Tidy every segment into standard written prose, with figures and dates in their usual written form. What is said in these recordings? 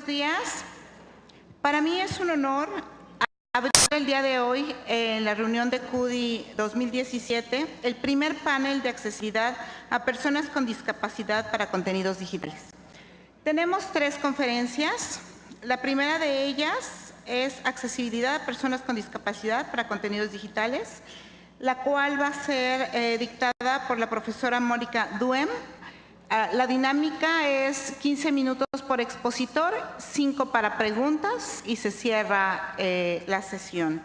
buenos días. Para mí es un honor abrir el día de hoy en la reunión de CUDI 2017 el primer panel de accesibilidad a personas con discapacidad para contenidos digitales. Tenemos 3 conferencias. La primera de ellas es accesibilidad a personas con discapacidad para contenidos digitales, la cual va a ser dictada por la profesora Mónica Duhem. La dinámica es 15 minutos por expositor, 5 para preguntas y se cierra la sesión.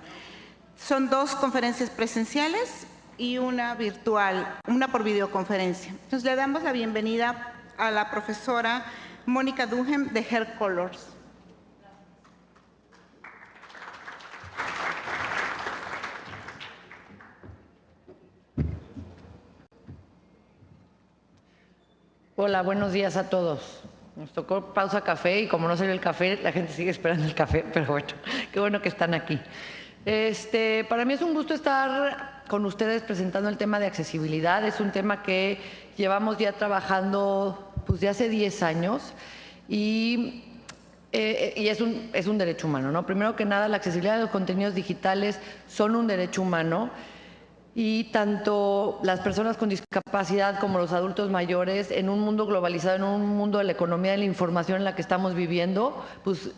Son 2 conferencias presenciales y una virtual, una por videoconferencia. Entonces le damos la bienvenida a la profesora Mónica Duhem de Hair Colors. Hola, buenos días a todos. Nos tocó pausa café y como no salió el café, la gente sigue esperando el café, pero bueno, qué bueno que están aquí. Para mí es un gusto estar con ustedes presentando el tema de accesibilidad. Es un tema que llevamos ya trabajando pues, de hace 10 años y es un derecho humano, ¿no? Primero que nada, la accesibilidad de los contenidos digitales son un derecho humano. Y tanto las personas con discapacidad como los adultos mayores, en un mundo globalizado, en un mundo de la economía de la información en la que estamos viviendo, pues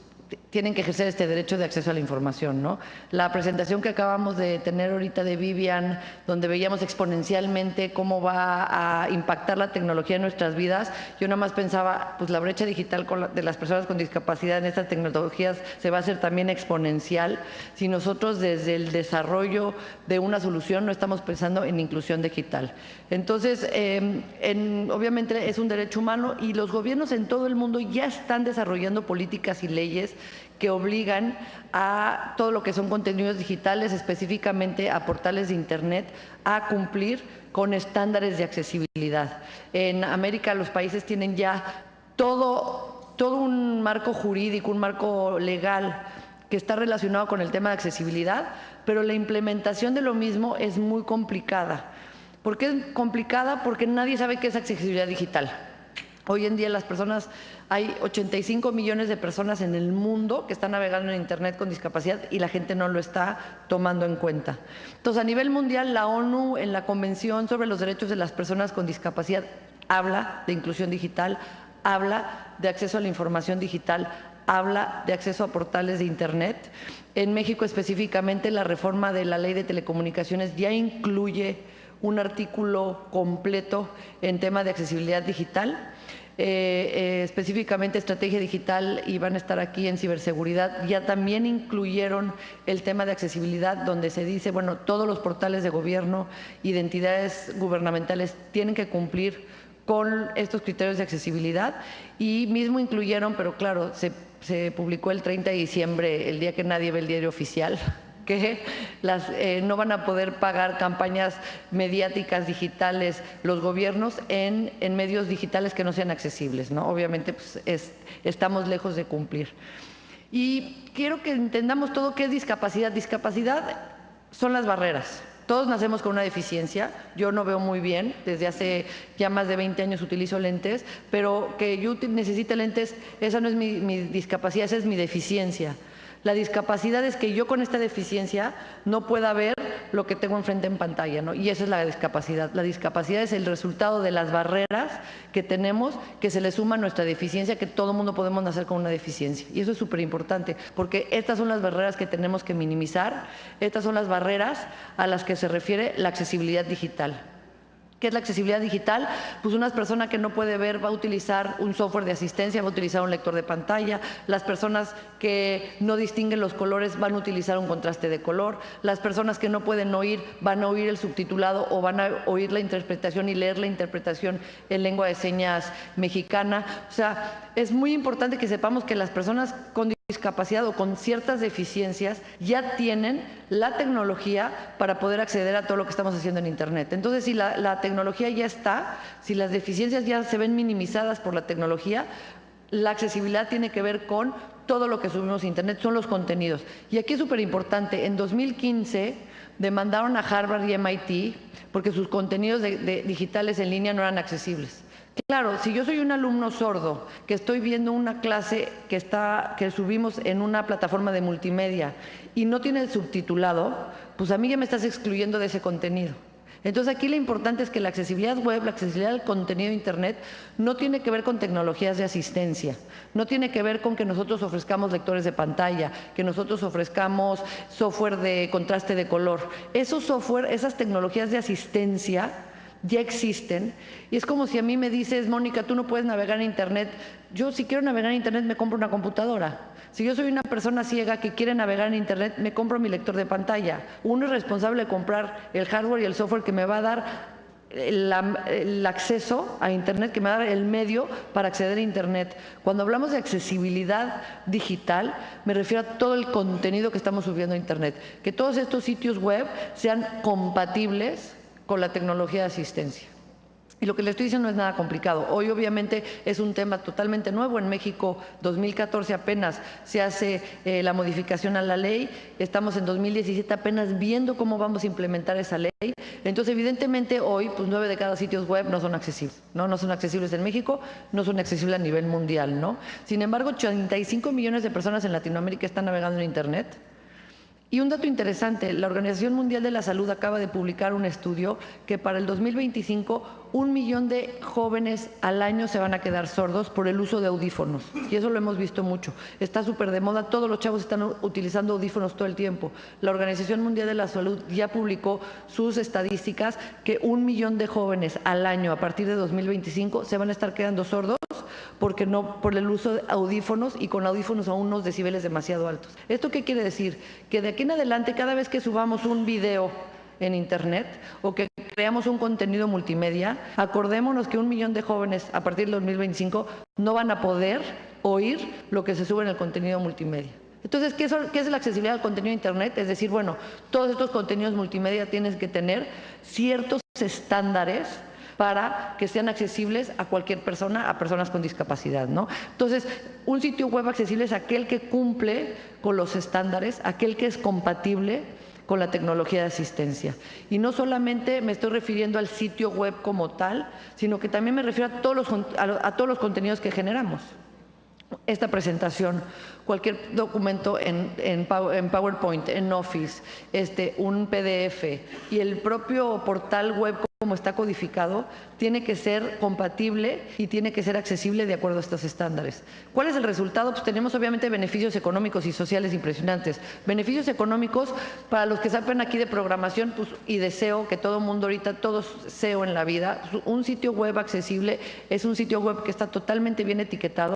tienen que ejercer este derecho de acceso a la información, ¿no? La presentación que acabamos de tener ahorita de Vivian, donde veíamos exponencialmente cómo va a impactar la tecnología en nuestras vidas, yo nada más pensaba, pues la brecha digital de las personas con discapacidad en estas tecnologías se va a hacer también exponencial si nosotros desde el desarrollo de una solución no estamos pensando en inclusión digital. Entonces, obviamente es un derecho humano y los gobiernos en todo el mundo ya están desarrollando políticas y leyes que obligan a todo lo que son contenidos digitales, específicamente a portales de Internet, a cumplir con estándares de accesibilidad. En América los países tienen ya todo un marco jurídico, un marco legal que está relacionado con el tema de accesibilidad, pero la implementación de lo mismo es muy complicada. ¿Por qué es complicada? Porque nadie sabe qué es accesibilidad digital. Hoy en día hay 85 millones de personas en el mundo que están navegando en Internet con discapacidad y la gente no lo está tomando en cuenta. Entonces, a nivel mundial, la ONU en la Convención sobre los Derechos de las Personas con Discapacidad habla de inclusión digital, habla de acceso a la información digital, habla de acceso a portales de Internet. En México específicamente, la reforma de la Ley de Telecomunicaciones ya incluye un artículo completo en tema de accesibilidad digital. Específicamente estrategia digital y van a estar aquí en ciberseguridad, ya también incluyeron el tema de accesibilidad donde se dice, bueno, todos los portales de gobierno y de entidades gubernamentales tienen que cumplir con estos criterios de accesibilidad y mismo incluyeron, pero claro, se publicó el 30 de diciembre, el día que nadie ve el diario oficial, que no van a poder pagar campañas mediáticas digitales los gobiernos en medios digitales que no sean accesibles, ¿no? Obviamente pues estamos lejos de cumplir. Y quiero que entendamos todo qué es discapacidad. Discapacidad son las barreras. Todos nacemos con una deficiencia, yo no veo muy bien, desde hace ya más de 20 años utilizo lentes, pero que yo necesite lentes, esa no es mi discapacidad, esa es mi deficiencia. La discapacidad es que yo con esta deficiencia no pueda ver lo que tengo enfrente en pantalla, ¿no? Y esa es la discapacidad. La discapacidad es el resultado de las barreras que tenemos, que se le suma a nuestra deficiencia, que todo mundo podemos nacer con una deficiencia. Y eso es súper importante, porque estas son las barreras que tenemos que minimizar, estas son las barreras a las que se refiere la accesibilidad digital. ¿Qué es la accesibilidad digital? Pues una persona que no puede ver va a utilizar un software de asistencia, va a utilizar un lector de pantalla. Las personas que no distinguen los colores van a utilizar un contraste de color. Las personas que no pueden oír van a oír el subtitulado o van a oír la interpretación y leer la interpretación en lengua de señas mexicana. O sea, es muy importante que sepamos que las personas con discapacidad o con ciertas deficiencias ya tienen la tecnología para poder acceder a todo lo que estamos haciendo en Internet. Entonces, si la tecnología ya está, si las deficiencias ya se ven minimizadas por la tecnología, la accesibilidad tiene que ver con todo lo que subimos a Internet, son los contenidos. Y aquí es súper importante, en 2015 demandaron a Harvard y MIT porque sus contenidos digitales en línea no eran accesibles. Claro, si yo soy un alumno sordo que estoy viendo una clase que subimos en una plataforma de multimedia y no tiene el subtitulado, pues a mí ya me estás excluyendo de ese contenido. Entonces aquí lo importante es que la accesibilidad web, la accesibilidad al contenido de Internet no tiene que ver con tecnologías de asistencia, no tiene que ver con que nosotros ofrezcamos lectores de pantalla, que nosotros ofrezcamos software de contraste de color. Esos software, esas tecnologías de asistencia ya existen, y es como si a mí me dices, Mónica, tú no puedes navegar en Internet. Yo, si quiero navegar en Internet, me compro una computadora. Si yo soy una persona ciega que quiere navegar en Internet, me compro mi lector de pantalla. Uno es responsable de comprar el hardware y el software que me va a dar el acceso a Internet, que me va a dar el medio para acceder a Internet. Cuando hablamos de accesibilidad digital, me refiero a todo el contenido que estamos subiendo a Internet. Que todos estos sitios web sean compatibles con la tecnología de asistencia. Y lo que le estoy diciendo no es nada complicado. Hoy obviamente es un tema totalmente nuevo. En México 2014 apenas se hace la modificación a la ley. Estamos en 2017 apenas viendo cómo vamos a implementar esa ley. Entonces evidentemente hoy pues 9 de cada sitios web no son accesibles. No son accesibles en México, no son accesibles a nivel mundial, ¿no? Sin embargo, 85 millones de personas en Latinoamérica están navegando en Internet. Y un dato interesante, la Organización Mundial de la Salud acaba de publicar un estudio que para el 2025 1 millón de jóvenes al año se van a quedar sordos por el uso de audífonos. Y eso lo hemos visto mucho. Está súper de moda, todos los chavos están utilizando audífonos todo el tiempo. La Organización Mundial de la Salud ya publicó sus estadísticas que 1 millón de jóvenes al año a partir de 2025 se van a estar quedando sordos porque no, por el uso de audífonos y con audífonos a unos decibeles demasiado altos. ¿Esto qué quiere decir? Que de aquí en adelante, cada vez que subamos un video en Internet o que creamos un contenido multimedia, acordémonos que 1 millón de jóvenes a partir del 2025 no van a poder oír lo que se sube en el contenido multimedia. Entonces, ¿qué es la accesibilidad al contenido de Internet? Es decir, bueno, todos estos contenidos multimedia tienen que tener ciertos estándares para que sean accesibles a cualquier persona, a personas con discapacidad, ¿no? Entonces, un sitio web accesible es aquel que cumple con los estándares, aquel que es compatible con la tecnología de asistencia. Y no solamente me estoy refiriendo al sitio web como tal, sino que también me refiero a todos los contenidos que generamos. Esta presentación, cualquier documento en PowerPoint, en Office, un PDF y el propio portal web como está codificado, tiene que ser compatible y tiene que ser accesible de acuerdo a estos estándares. ¿Cuál es el resultado? Pues tenemos obviamente beneficios económicos y sociales impresionantes. Beneficios económicos para los que saben aquí de programación pues, y de SEO, que todo el mundo ahorita, todo SEO en la vida. Un sitio web accesible es un sitio web que está totalmente bien etiquetado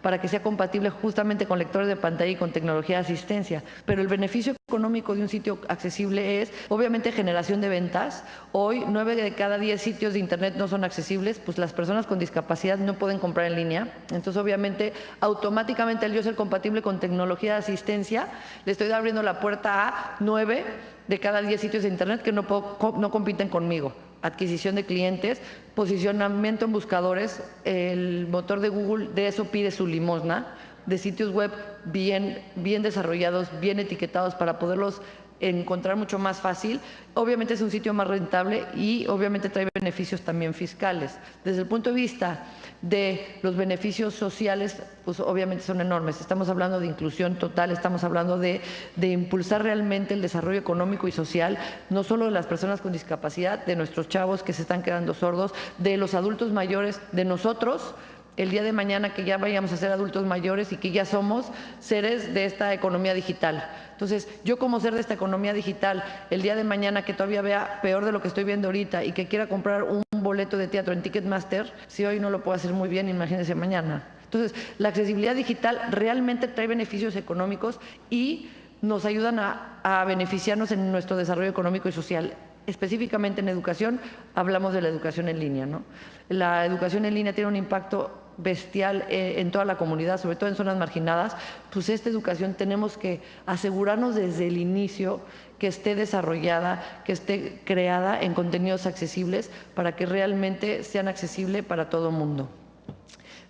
para que sea compatible justamente con lectores de pantalla y con tecnología de asistencia. Pero el beneficio económico de un sitio accesible es, obviamente, generación de ventas. Hoy, 9 de cada 10 sitios de Internet no son accesibles, pues las personas con discapacidad no pueden comprar en línea. Entonces, obviamente, automáticamente al yo ser compatible con tecnología de asistencia, le estoy abriendo la puerta a 9 de cada 10 sitios de Internet que no compiten conmigo. Adquisición de clientes, posicionamiento en buscadores, el motor de Google de eso pide su limosna, de sitios web bien desarrollados, bien etiquetados para poderlos encontrar mucho más fácil. Obviamente es un sitio más rentable y obviamente trae beneficios también fiscales. Desde el punto de vista de los beneficios sociales, pues obviamente son enormes. Estamos hablando de inclusión total, estamos hablando de impulsar realmente el desarrollo económico y social, no solo de las personas con discapacidad, de nuestros chavos que se están quedando sordos, de los adultos mayores, de nosotros, el día de mañana que ya vayamos a ser adultos mayores y que ya somos seres de esta economía digital. Entonces, yo como ser de esta economía digital, el día de mañana que todavía vea peor de lo que estoy viendo ahorita y que quiera comprar un boleto de teatro en Ticketmaster, si hoy no lo puedo hacer muy bien, imagínense mañana. Entonces, la accesibilidad digital realmente trae beneficios económicos y nos ayudan a beneficiarnos en nuestro desarrollo económico y social. Específicamente en educación, hablamos de la educación en línea, ¿no? La educación en línea tiene un impacto bestial en toda la comunidad, sobre todo en zonas marginadas. Pues esta educación tenemos que asegurarnos desde el inicio que esté desarrollada, que esté creada en contenidos accesibles para que realmente sean accesibles para todo el mundo.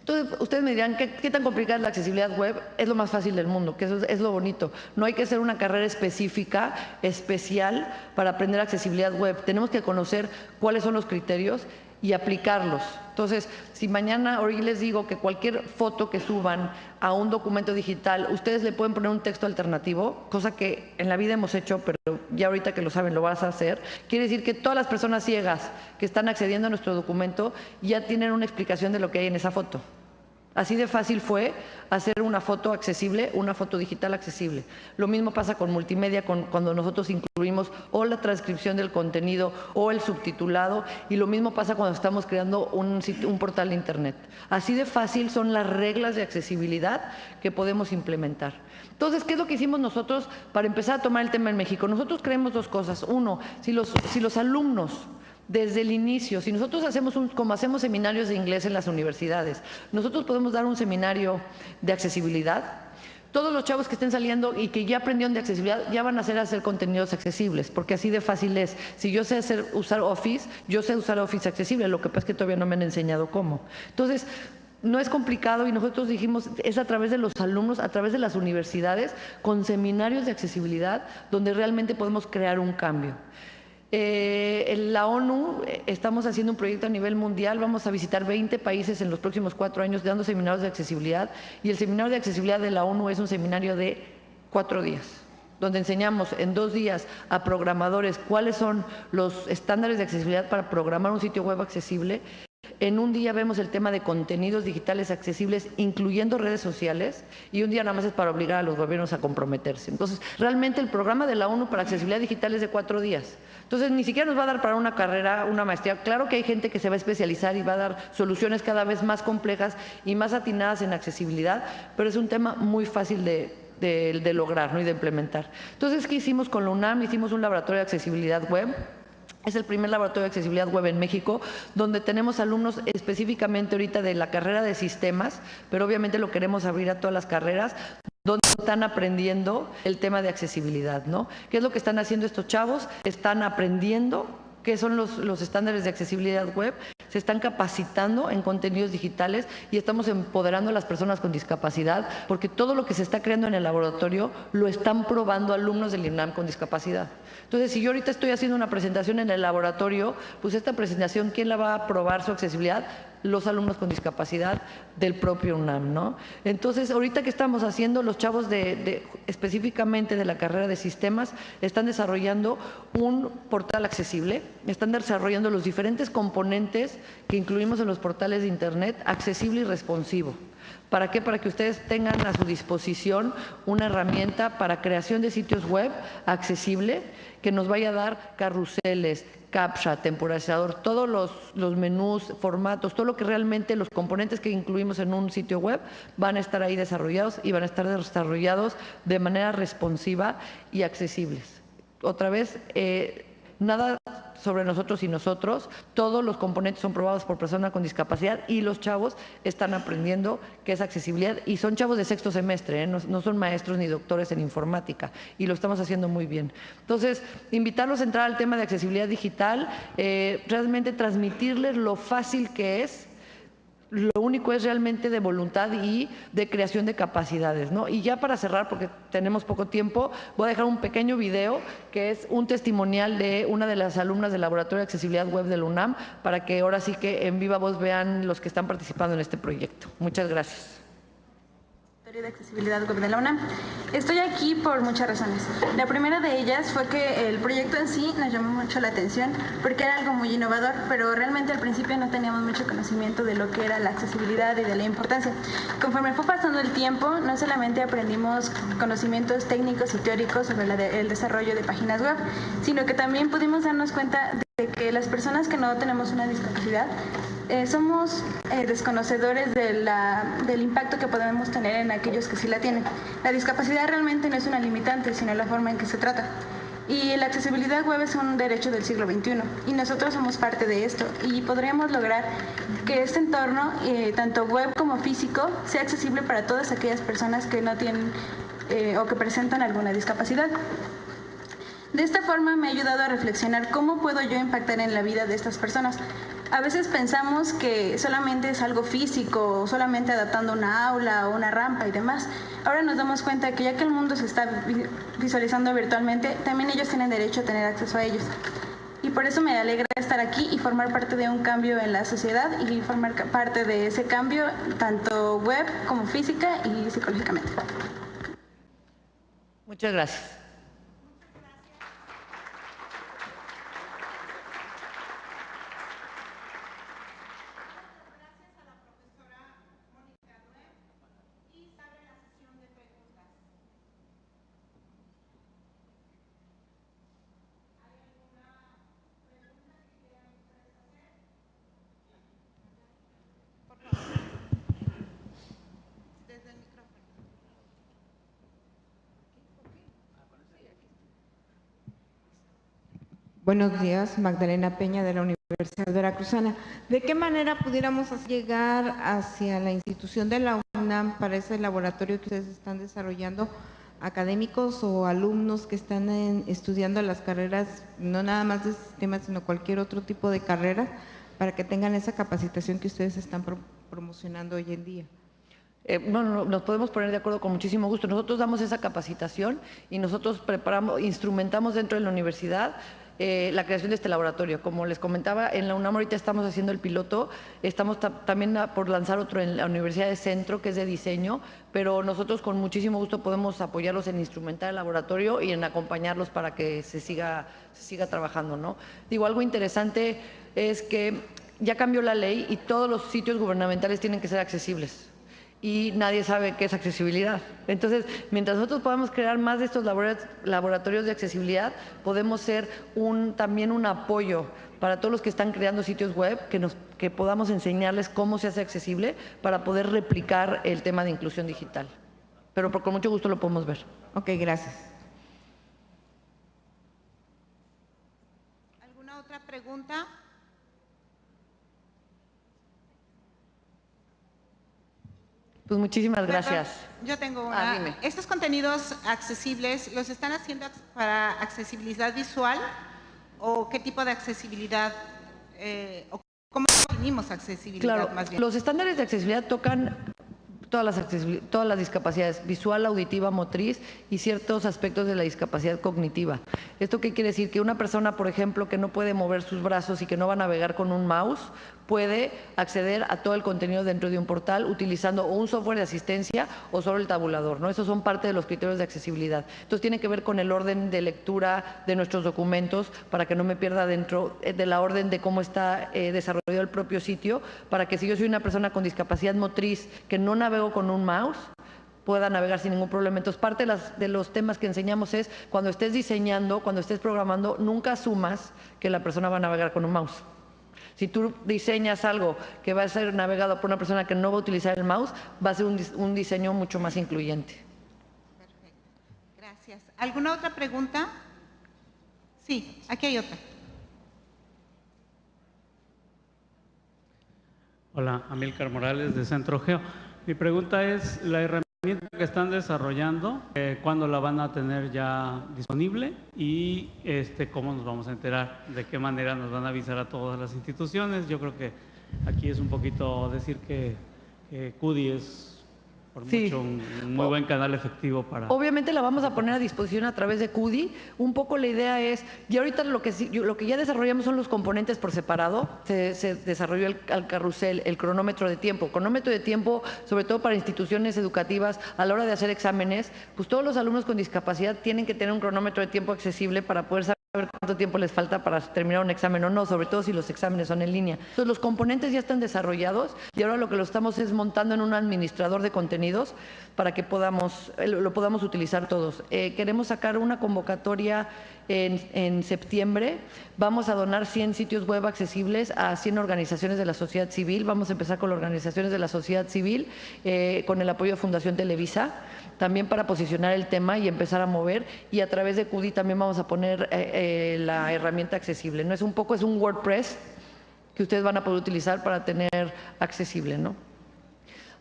Entonces, ustedes me dirán, ¿qué tan complicada es la accesibilidad web? Es lo más fácil del mundo, que eso es lo bonito. No hay que hacer una carrera específica, especial, para aprender accesibilidad web. Tenemos que conocer cuáles son los criterios y aplicarlos. Entonces, si mañana hoy les digo que cualquier foto que suban a un documento digital, ustedes le pueden poner un texto alternativo, cosa que en la vida hemos hecho, pero ya ahorita que lo saben lo vas a hacer, quiere decir que todas las personas ciegas que están accediendo a nuestro documento ya tienen una explicación de lo que hay en esa foto. Así de fácil fue hacer una foto accesible, una foto digital accesible. Lo mismo pasa con multimedia, cuando nosotros incluimos o la transcripción del contenido o el subtitulado, y lo mismo pasa cuando estamos creando un portal de internet. Así de fácil son las reglas de accesibilidad que podemos implementar. Entonces, ¿qué es lo que hicimos nosotros para empezar a tomar el tema en México? Nosotros creemos dos cosas. Uno, si los alumnos desde el inicio, si nosotros como hacemos seminarios de inglés en las universidades, nosotros podemos dar un seminario de accesibilidad, todos los chavos que estén saliendo y que ya aprendieron de accesibilidad ya van a hacer contenidos accesibles, porque así de fácil es. Si yo sé usar Office, yo sé usar Office accesible, lo que pasa es que todavía no me han enseñado cómo. Entonces, no es complicado y nosotros dijimos, es a través de los alumnos, a través de las universidades, con seminarios de accesibilidad, donde realmente podemos crear un cambio. En la ONU estamos haciendo un proyecto a nivel mundial, vamos a visitar 20 países en los próximos 4 años dando seminarios de accesibilidad, y el seminario de accesibilidad de la ONU es un seminario de 4 días, donde enseñamos en 2 días a programadores cuáles son los estándares de accesibilidad para programar un sitio web accesible. En un día vemos el tema de contenidos digitales accesibles, incluyendo redes sociales, y un día nada más es para obligar a los gobiernos a comprometerse. Entonces, realmente el programa de la ONU para accesibilidad digital es de 4 días. Entonces, ni siquiera nos va a dar para una carrera, una maestría. Claro que hay gente que se va a especializar y va a dar soluciones cada vez más complejas y más atinadas en accesibilidad, pero es un tema muy fácil de lograr, ¿no? Y de implementar. Entonces, ¿qué hicimos con la UNAM? Hicimos un laboratorio de accesibilidad web. Es el primer laboratorio de accesibilidad web en México, donde tenemos alumnos específicamente ahorita de la carrera de sistemas, pero obviamente lo queremos abrir a todas las carreras, donde están aprendiendo el tema de accesibilidad, ¿no? ¿Qué es lo que están haciendo estos chavos? Están aprendiendo qué son los estándares de accesibilidad web, se están capacitando en contenidos digitales y estamos empoderando a las personas con discapacidad, porque todo lo que se está creando en el laboratorio lo están probando alumnos del INAM con discapacidad. Entonces, si yo ahorita estoy haciendo una presentación en el laboratorio, pues esta presentación, ¿quién la va a probar su accesibilidad? Los alumnos con discapacidad del propio UNAM, ¿no? Entonces, ahorita que estamos haciendo, los chavos específicamente de la carrera de sistemas están desarrollando un portal accesible, están desarrollando los diferentes componentes que incluimos en los portales de internet, accesible y responsivo. ¿Para qué? Para que ustedes tengan a su disposición una herramienta para creación de sitios web accesible que nos vaya a dar carruseles, captcha, temporizador, todos los menús, formatos, todo lo que realmente los componentes que incluimos en un sitio web van a estar ahí desarrollados y van a estar desarrollados de manera responsiva y accesibles. Otra vez, nada sobre nosotros y nosotros, todos los componentes son probados por personas con discapacidad y los chavos están aprendiendo qué es accesibilidad y son chavos de 6º semestre, no son maestros ni doctores en informática y lo estamos haciendo muy bien. Entonces, invitarlos a entrar al tema de accesibilidad digital, realmente transmitirles lo fácil que es. Lo único es realmente de voluntad y de creación de capacidades, ¿no? Y ya para cerrar, porque tenemos poco tiempo, voy a dejar un pequeño video que es un testimonial de una de las alumnas del Laboratorio de Accesibilidad Web de la UNAM, para que ahora sí que en viva voz vean los que están participando en este proyecto. Muchas gracias. De accesibilidad web de la UNAM. Estoy aquí por muchas razones. La primera de ellas fue que el proyecto en sí nos llamó mucho la atención porque era algo muy innovador, pero realmente al principio no teníamos mucho conocimiento de lo que era la accesibilidad y de la importancia. Conforme fue pasando el tiempo, no solamente aprendimos conocimientos técnicos y teóricos sobre el desarrollo de páginas web, sino que también pudimos darnos cuenta de que las personas que no tenemos una discapacidad somos desconocedores del impacto que podemos tener en aquellos que sí la tienen. La discapacidad realmente no es una limitante, sino la forma en que se trata. Y la accesibilidad web es un derecho del siglo XXI y nosotros somos parte de esto y podríamos lograr que este entorno, tanto web como físico, sea accesible para todas aquellas personas que no tienen o que presentan alguna discapacidad. De esta forma me ha ayudado a reflexionar cómo puedo yo impactar en la vida de estas personas. A veces pensamos que solamente es algo físico, o solamente adaptando una aula o una rampa y demás. Ahora nos damos cuenta que ya que el mundo se está visualizando virtualmente, también ellos tienen derecho a tener acceso a ellos. Y por eso me alegra estar aquí y formar parte de un cambio en la sociedad y formar parte de ese cambio tanto web como física y psicológicamente. Muchas gracias. Buenos días, Magdalena Peña de la Universidad Veracruzana. ¿De qué manera pudiéramos llegar hacia la institución de la UNAM para ese laboratorio que ustedes están desarrollando, académicos o alumnos que están estudiando las carreras, no nada más de sistemas, sino cualquier otro tipo de carrera, para que tengan esa capacitación que ustedes están promocionando hoy en día? Bueno, nos podemos poner de acuerdo con muchísimo gusto. Nosotros damos esa capacitación y nosotros preparamos, instrumentamos dentro de la universidad la creación de este laboratorio. Como les comentaba, en la UNAM ahorita estamos haciendo el piloto, estamos también por lanzar otro en la Universidad de Centro, que es de diseño, pero nosotros con muchísimo gusto podemos apoyarlos en instrumentar el laboratorio y en acompañarlos para que se siga trabajando, ¿no? Digo, algo interesante es que ya cambió la ley y todos los sitios gubernamentales tienen que ser accesibles. Y nadie sabe qué es accesibilidad. Entonces, mientras nosotros podamos crear más de estos laboratorios de accesibilidad, podemos ser también un apoyo para todos los que están creando sitios web, que podamos enseñarles cómo se hace accesible para poder replicar el tema de inclusión digital. Pero con mucho gusto lo podemos ver. Ok, gracias. ¿Alguna otra pregunta? Pues muchísimas gracias. Yo tengo una. Dime. ¿Estos contenidos accesibles los están haciendo para accesibilidad visual o qué tipo de accesibilidad o cómo definimos accesibilidad Claro, más bien? los estándares de accesibilidad tocan todas las discapacidades, visual, auditiva, motriz y ciertos aspectos de la discapacidad cognitiva. ¿Esto qué quiere decir? Que una persona, por ejemplo, que no puede mover sus brazos y que no va a navegar con un mouse, puede acceder a todo el contenido dentro de un portal utilizando o un software de asistencia o solo el tabulador, ¿no? Esos son parte de los criterios de accesibilidad. Entonces tiene que ver con el orden de lectura de nuestros documentos para que no me pierda dentro de la orden de cómo está desarrollado el propio sitio, para que si yo soy una persona con discapacidad motriz que no navego con un mouse, pueda navegar sin ningún problema. Entonces, parte de los temas que enseñamos es, cuando estés diseñando, cuando estés programando, nunca asumas que la persona va a navegar con un mouse. Si tú diseñas algo que va a ser navegado por una persona que no va a utilizar el mouse, va a ser un diseño mucho más incluyente. Perfecto. Gracias. ¿Alguna otra pregunta? Sí, aquí hay otra. Hola, Amílcar Morales de Centro Geo. Mi pregunta es, la herramienta que están desarrollando, ¿cuándo la van a tener ya disponible? Y ¿cómo nos vamos a enterar? ¿De qué manera nos van a avisar a todas las instituciones? Yo creo que aquí es un poquito decir que CUDI es por mucho un muy buen canal efectivo para... Obviamente la vamos a poner a disposición a través de CUDI. Un poco la idea es, y ahorita lo que ya desarrollamos son los componentes por separado. Se desarrolló el carrusel, el cronómetro de tiempo. Cronómetro de tiempo, sobre todo para instituciones educativas, a la hora de hacer exámenes, pues todos los alumnos con discapacidad tienen que tener un cronómetro de tiempo accesible para poder saber cuánto tiempo les falta para terminar un examen o no, sobre todo si los exámenes son en línea. Entonces, los componentes ya están desarrollados y ahora lo que lo estamos es montando en un administrador de contenidos para que lo podamos utilizar todos. Queremos sacar una convocatoria en septiembre. Vamos a donar 100 sitios web accesibles a 100 organizaciones de la sociedad civil. Vamos a empezar con las organizaciones de la sociedad civil, con el apoyo de Fundación Televisa, también para posicionar el tema y empezar a mover, y a través de CUDI también vamos a poner la herramienta accesible, ¿no? Es un WordPress que ustedes van a poder utilizar para tener accesible, ¿no?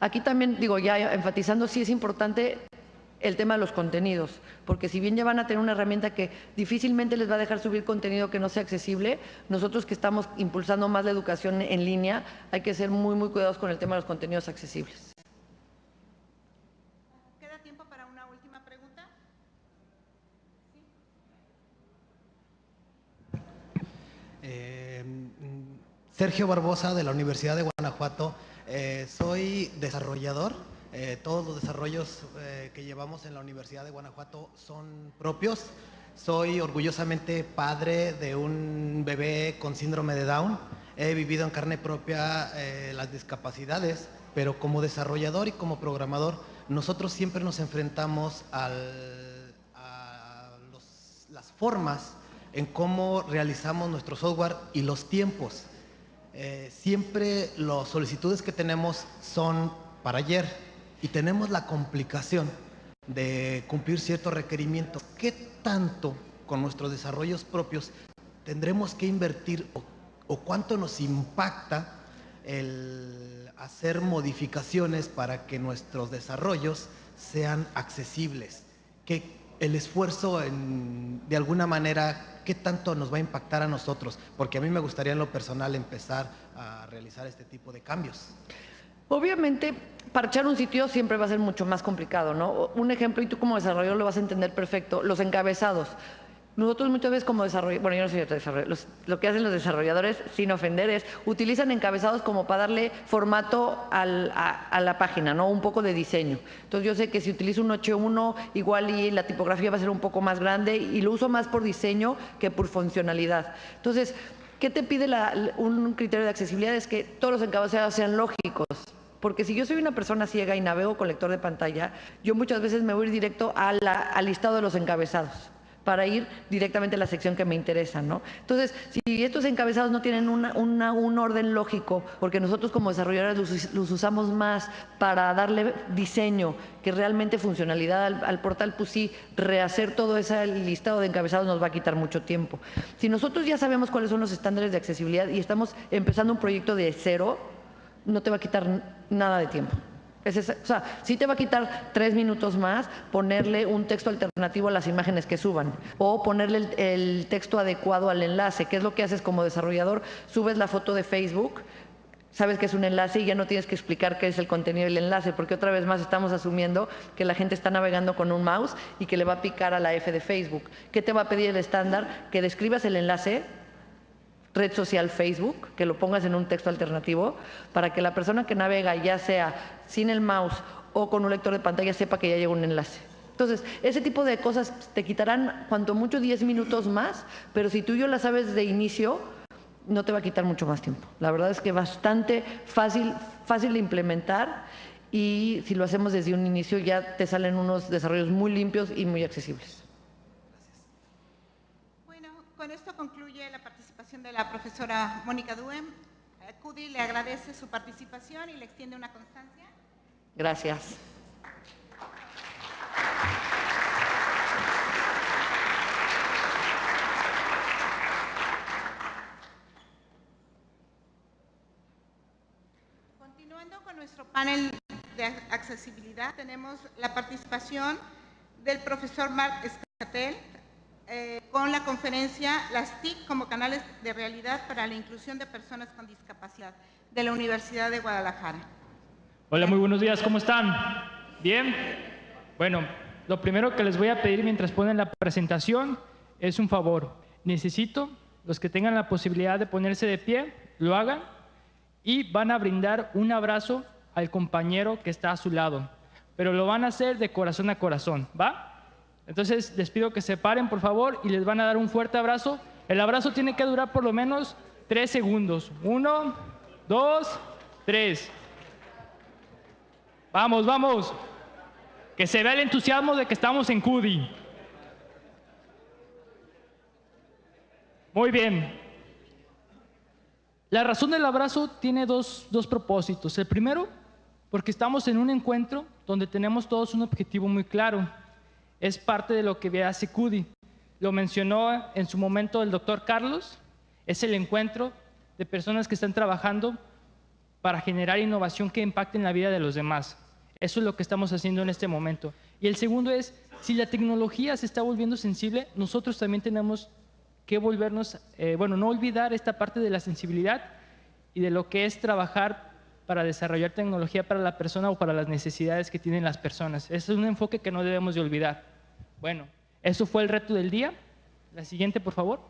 Aquí también, digo, ya enfatizando, sí es importante el tema de los contenidos, porque si bien ya van a tener una herramienta que difícilmente les va a dejar subir contenido que no sea accesible, nosotros que estamos impulsando más la educación en línea, hay que ser muy, muy cuidadosos con el tema de los contenidos accesibles. ¿Queda tiempo para una última pregunta? ¿Sí? Sergio Barbosa, de la Universidad de Guanajuato. Soy desarrollador. Todos los desarrollos que llevamos en la Universidad de Guanajuato son propios. Soy orgullosamente padre de un bebé con síndrome de Down. He vivido en carne propia las discapacidades, pero como desarrollador y como programador, nosotros siempre nos enfrentamos a las formas en cómo realizamos nuestro software y los tiempos. Siempre las solicitudes que tenemos son para ayer y tenemos la complicación de cumplir ciertos requerimientos. ¿Qué tanto con nuestros desarrollos propios tendremos que invertir o cuánto nos impacta el hacer modificaciones para que nuestros desarrollos sean accesibles? Que el esfuerzo, de alguna manera, ¿qué tanto nos va a impactar a nosotros? Porque a mí me gustaría en lo personal empezar a realizar este tipo de cambios. Obviamente, parchar un sitio siempre va a ser mucho más complicado, ¿no? Un ejemplo, y tú como desarrollador lo vas a entender perfecto, los encabezados. Nosotros muchas veces como desarrolladores, bueno, yo no soy desarrollador, lo que hacen los desarrolladores, sin ofender, es utilizan encabezados como para darle formato a la página, ¿no? Un poco de diseño. Entonces yo sé que si utilizo un 8.1, igual y la tipografía va a ser un poco más grande y lo uso más por diseño que por funcionalidad. Entonces, ¿qué te pide un criterio de accesibilidad? Es que todos los encabezados sean lógicos. Porque si yo soy una persona ciega y navego con lector de pantalla, yo muchas veces me voy a ir directo al listado de los encabezados para ir directamente a la sección que me interesa, ¿no? Entonces, si estos encabezados no tienen un orden lógico, porque nosotros como desarrolladores los usamos más para darle diseño que realmente funcionalidad al portal, pues sí, rehacer todo ese listado de encabezados nos va a quitar mucho tiempo. Si nosotros ya sabemos cuáles son los estándares de accesibilidad y estamos empezando un proyecto de cero, no te va a quitar nada de tiempo. O sea, sí te va a quitar 3 minutos más ponerle un texto alternativo a las imágenes que suban o ponerle el texto adecuado al enlace, que es lo que haces como desarrollador. Subes la foto de Facebook, sabes que es un enlace y ya no tienes que explicar qué es el contenido del enlace, porque otra vez más estamos asumiendo que la gente está navegando con un mouse y que le va a picar a la F de Facebook. ¿Qué te va a pedir el estándar? Que describas el enlace, red social Facebook, que lo pongas en un texto alternativo para que la persona que navega, ya sea sin el mouse o con un lector de pantalla, sepa que ya llegó un enlace. Entonces, ese tipo de cosas te quitarán cuanto mucho 10 minutos más, pero si tú y yo las sabes de inicio, no te va a quitar mucho más tiempo. La verdad es que bastante fácil de implementar y si lo hacemos desde un inicio ya te salen unos desarrollos muy limpios y muy accesibles. Bueno, con esto concluye la participación de la profesora Mónica Due. CUDI le agradece su participación y le extiende una constancia. Gracias. Continuando con nuestro panel de accesibilidad, tenemos la participación del profesor Marc Escatel con la conferencia Las TIC como canales de realidad para la inclusión de personas con discapacidad, de la Universidad de Guadalajara. Hola, muy buenos días, ¿cómo están? ¿Bien? Bueno, lo primero que les voy a pedir mientras ponen la presentación es un favor. Necesito los que tengan la posibilidad de ponerse de pie, lo hagan y van a brindar un abrazo al compañero que está a su lado, pero lo van a hacer de corazón a corazón, ¿va? Entonces les pido que se paren, por favor, y les van a dar un fuerte abrazo. El abrazo tiene que durar por lo menos 3 segundos. 1, 2, 3. Vamos, vamos. Que se vea el entusiasmo de que estamos en CUDI. Muy bien. La razón del abrazo tiene dos propósitos. El primero, porque estamos en un encuentro donde tenemos todos un objetivo muy claro. Es parte de lo que hace CUDI. Lo mencionó en su momento el doctor Carlos. Es el encuentro de personas que están trabajando para generar innovación que impacte en la vida de los demás. Eso es lo que estamos haciendo en este momento. Y el segundo es, si la tecnología se está volviendo sensible, nosotros también tenemos que volvernos, no olvidar esta parte de la sensibilidad y de lo que es trabajar para desarrollar tecnología para la persona o para las necesidades que tienen las personas. Ese es un enfoque que no debemos de olvidar. Bueno, eso fue el reto del día. La siguiente, por favor.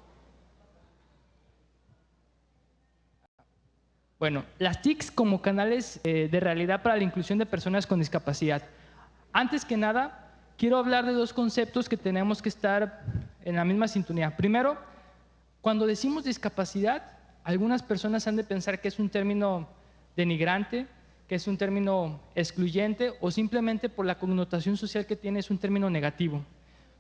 Bueno, las TICs como canales de realidad para la inclusión de personas con discapacidad. Antes que nada, quiero hablar de dos conceptos que tenemos que estar en la misma sintonía. Primero, cuando decimos discapacidad, algunas personas han de pensar que es un término denigrante, que es un término excluyente o simplemente por la connotación social que tiene es un término negativo.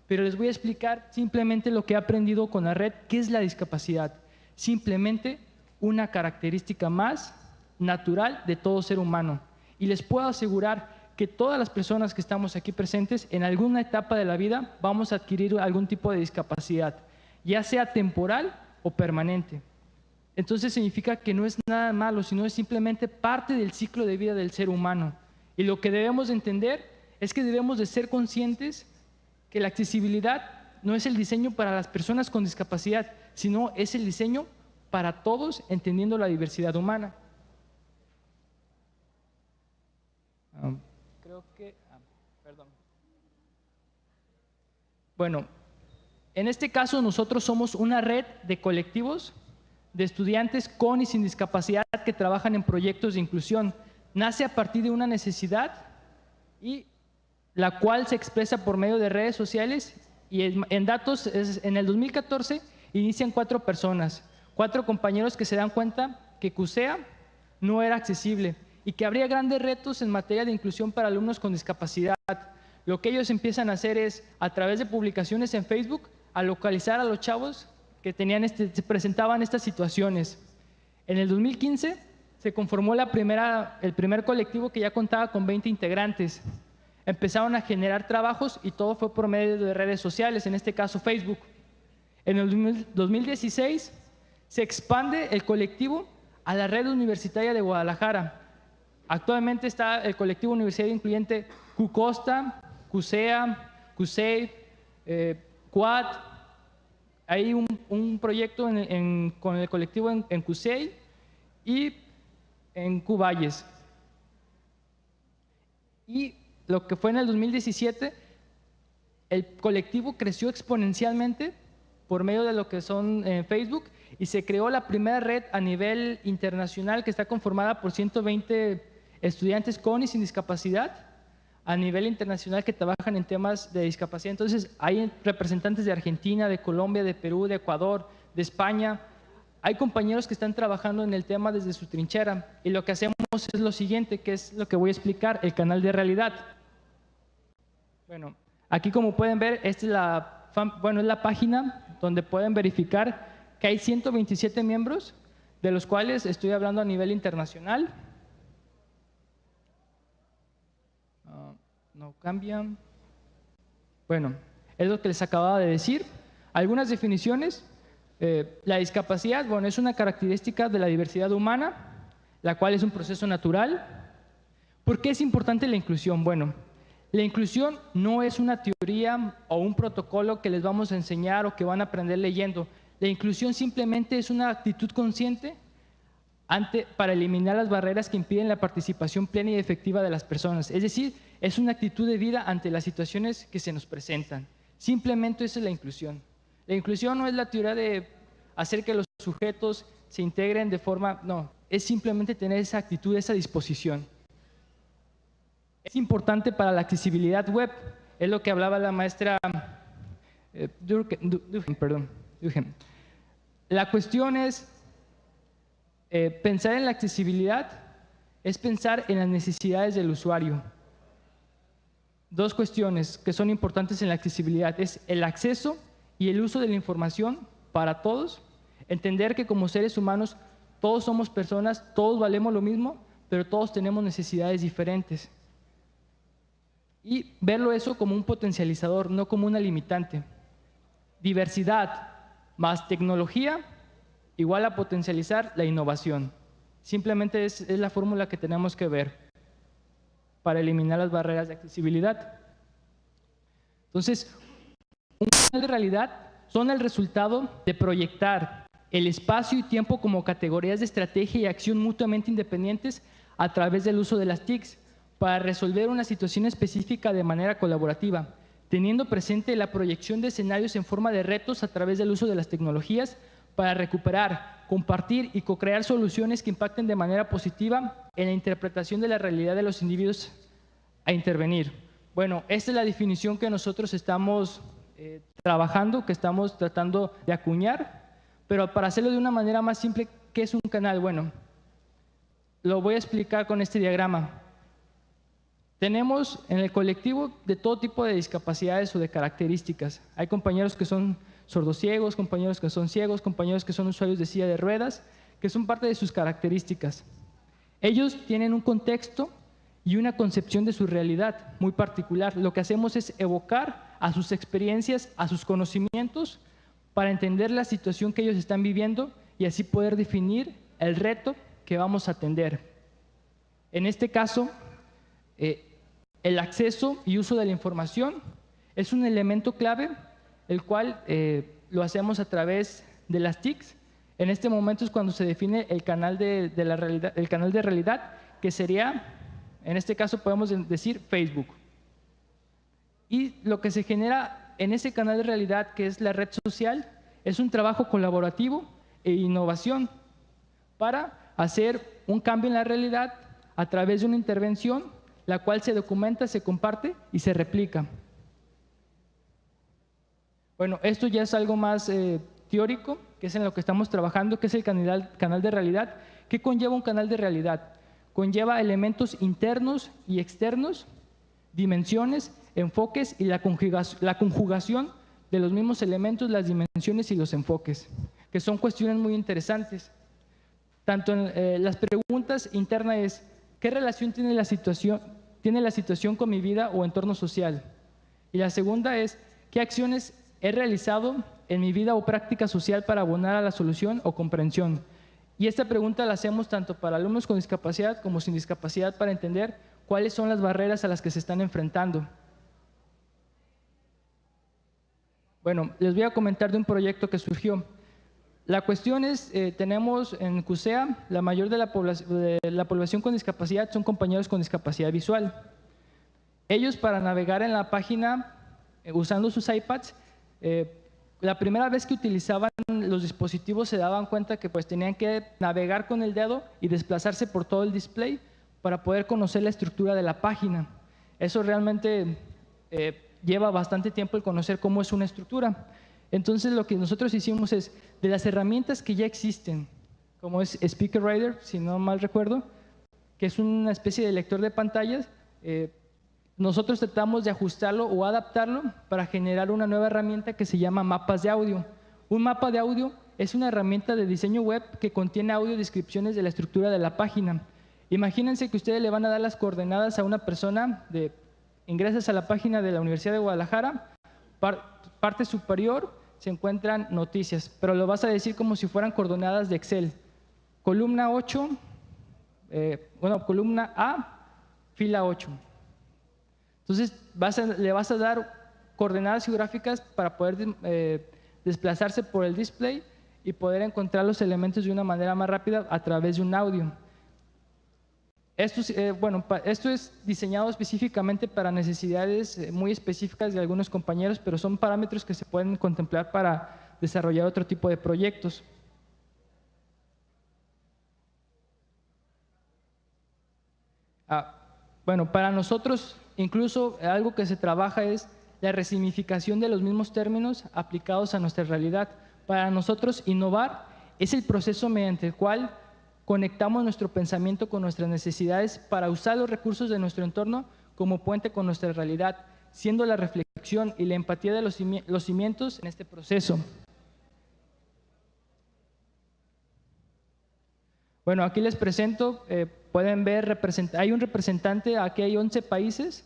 Pero les voy a explicar simplemente lo que he aprendido con la red, qué es la discapacidad. Simplemente una característica más natural de todo ser humano. Y les puedo asegurar que todas las personas que estamos aquí presentes, en alguna etapa de la vida vamos a adquirir algún tipo de discapacidad, ya sea temporal o permanente. Entonces significa que no es nada malo, sino es simplemente parte del ciclo de vida del ser humano. Y lo que debemos de entender es que debemos de ser conscientes que la accesibilidad no es el diseño para las personas con discapacidad, sino es el diseño para todos, entendiendo la diversidad humana. Bueno, en este caso nosotros somos una red de colectivos de estudiantes con y sin discapacidad que trabajan en proyectos de inclusión. Nace a partir de una necesidad y la cual se expresa por medio de redes sociales y en datos, en el 2014 inician 4 personas, 4 compañeros que se dan cuenta que CUSEA no era accesible y que habría grandes retos en materia de inclusión para alumnos con discapacidad. Lo que ellos empiezan a hacer es, a través de publicaciones en Facebook, a localizar a los chavos que tenían se presentaban estas situaciones. En el 2015 se conformó el primer colectivo que ya contaba con 20 integrantes. Empezaron a generar trabajos y todo fue por medio de redes sociales, en este caso Facebook. En el 2016 se expande el colectivo a la red universitaria de Guadalajara. Actualmente está el colectivo universitario incluyente CUCOSTA, CUSEA, CUSEID, CUAD. Hay un proyecto con el colectivo en CUSEID y en CUValles. Y lo que fue en el 2017, el colectivo creció exponencialmente por medio de lo que son Facebook y se creó la primera red a nivel internacional que está conformada por 120 estudiantes con y sin discapacidad a nivel internacional que trabajan en temas de discapacidad. Entonces hay representantes de Argentina, de Colombia, de Perú, de Ecuador, de España. Hay compañeros que están trabajando en el tema desde su trinchera y lo que hacemos es lo siguiente, que es lo que voy a explicar, el canal de realidad. Bueno, aquí como pueden ver, esta es la página donde pueden verificar que hay 127 miembros, de los cuales estoy hablando a nivel internacional. No cambian. Bueno, es lo que les acababa de decir. Algunas definiciones. La discapacidad, bueno, es una característica de la diversidad humana, la cual es un proceso natural. ¿Por qué es importante la inclusión? Bueno, la inclusión no es una teoría o un protocolo que les vamos a enseñar o que van a aprender leyendo. La inclusión simplemente es una actitud consciente para eliminar las barreras que impiden la participación plena y efectiva de las personas. Es decir, es una actitud de vida ante las situaciones que se nos presentan. Simplemente eso es la inclusión. La inclusión no es la teoría de hacer que los sujetos se integren de forma… No, es simplemente tener esa actitud, esa disposición. Es importante para la accesibilidad web, es lo que hablaba la maestra Durkheim. La cuestión es, pensar en la accesibilidad es pensar en las necesidades del usuario. Dos cuestiones que son importantes en la accesibilidad es el acceso y el uso de la información para todos, entender que como seres humanos todos somos personas, todos valemos lo mismo, pero todos tenemos necesidades diferentes. Y verlo eso como un potencializador, no como una limitante. Diversidad más tecnología igual a potencializar la innovación. Simplemente es la fórmula que tenemos que ver para eliminar las barreras de accesibilidad. Entonces, un canal de realidad son el resultado de proyectar el espacio y tiempo como categorías de estrategia y acción mutuamente independientes a través del uso de las TICs para resolver una situación específica de manera colaborativa, teniendo presente la proyección de escenarios en forma de retos a través del uso de las tecnologías para recuperar, compartir y co-crear soluciones que impacten de manera positiva en la interpretación de la realidad de los individuos a intervenir. Bueno, esta es la definición que nosotros estamos trabajando, que estamos tratando de acuñar, pero para hacerlo de una manera más simple, ¿qué es un canal? Bueno, lo voy a explicar con este diagrama. Tenemos en el colectivo de todo tipo de discapacidades o de características. Hay compañeros que son sordociegos, compañeros que son ciegos, compañeros que son usuarios de silla de ruedas, que son parte de sus características. Ellos tienen un contexto y una concepción de su realidad muy particular. Lo que hacemos es evocar a sus experiencias, a sus conocimientos, para entender la situación que ellos están viviendo y así poder definir el reto que vamos a atender. En este caso, el acceso y uso de la información es un elemento clave, el cual lo hacemos a través de las TICs. En este momento es cuando se define el canal de la realidad, el canal de realidad, que sería, en este caso podemos decir Facebook. Y lo que se genera en ese canal de realidad, que es la red social, es un trabajo colaborativo e innovación para hacer un cambio en la realidad a través de una intervención, la cual se documenta, se comparte y se replica. Bueno, esto ya es algo más teórico, que es en lo que estamos trabajando, que es el canal de realidad. ¿Qué conlleva un canal de realidad? Conlleva elementos internos y externos, dimensiones, enfoques y la conjugación de los mismos elementos, las dimensiones y los enfoques, que son cuestiones muy interesantes. Tanto en las preguntas internas es, ¿qué relación tiene la situación con mi vida o entorno social? Y la segunda es, ¿qué acciones he realizado en mi vida o práctica social para abonar a la solución o comprensión? Y esta pregunta la hacemos tanto para alumnos con discapacidad como sin discapacidad para entender cuáles son las barreras a las que se están enfrentando. Bueno, les voy a comentar de un proyecto que surgió. La cuestión es, tenemos en CUSEA, la mayor de la población con discapacidad son compañeros con discapacidad visual. Ellos, para navegar en la página usando sus iPads, la primera vez que utilizaban los dispositivos se daban cuenta que pues tenían que navegar con el dedo y desplazarse por todo el display para poder conocer la estructura de la página. Eso realmente lleva bastante tiempo el conocer cómo es una estructura. Entonces lo que nosotros hicimos es, de las herramientas que ya existen, como es SpeakerWriter, si no mal recuerdo, que es una especie de lector de pantallas, nosotros tratamos de ajustarlo o adaptarlo para generar una nueva herramienta que se llama mapas de audio. Un mapa de audio es una herramienta de diseño web que contiene audio y descripciones de la estructura de la página. Imagínense que ustedes le van a dar las coordenadas a una persona, ingresas a la página de la Universidad de Guadalajara, parte superior se encuentran noticias, pero lo vas a decir como si fueran coordenadas de Excel. Columna 8, columna A, fila 8. Entonces le vas a dar coordenadas geográficas para poder desplazarse por el display y poder encontrar los elementos de una manera más rápida a través de un audio. Esto es diseñado específicamente para necesidades muy específicas de algunos compañeros, pero son parámetros que se pueden contemplar para desarrollar otro tipo de proyectos. Para nosotros, incluso algo que se trabaja es la resignificación de los mismos términos aplicados a nuestra realidad. Para nosotros, innovar es el proceso mediante el cual conectamos nuestro pensamiento con nuestras necesidades para usar los recursos de nuestro entorno como puente con nuestra realidad, siendo la reflexión y la empatía de los cimientos en este proceso. Bueno, aquí les presento, pueden ver, hay un representante, aquí hay 11 países,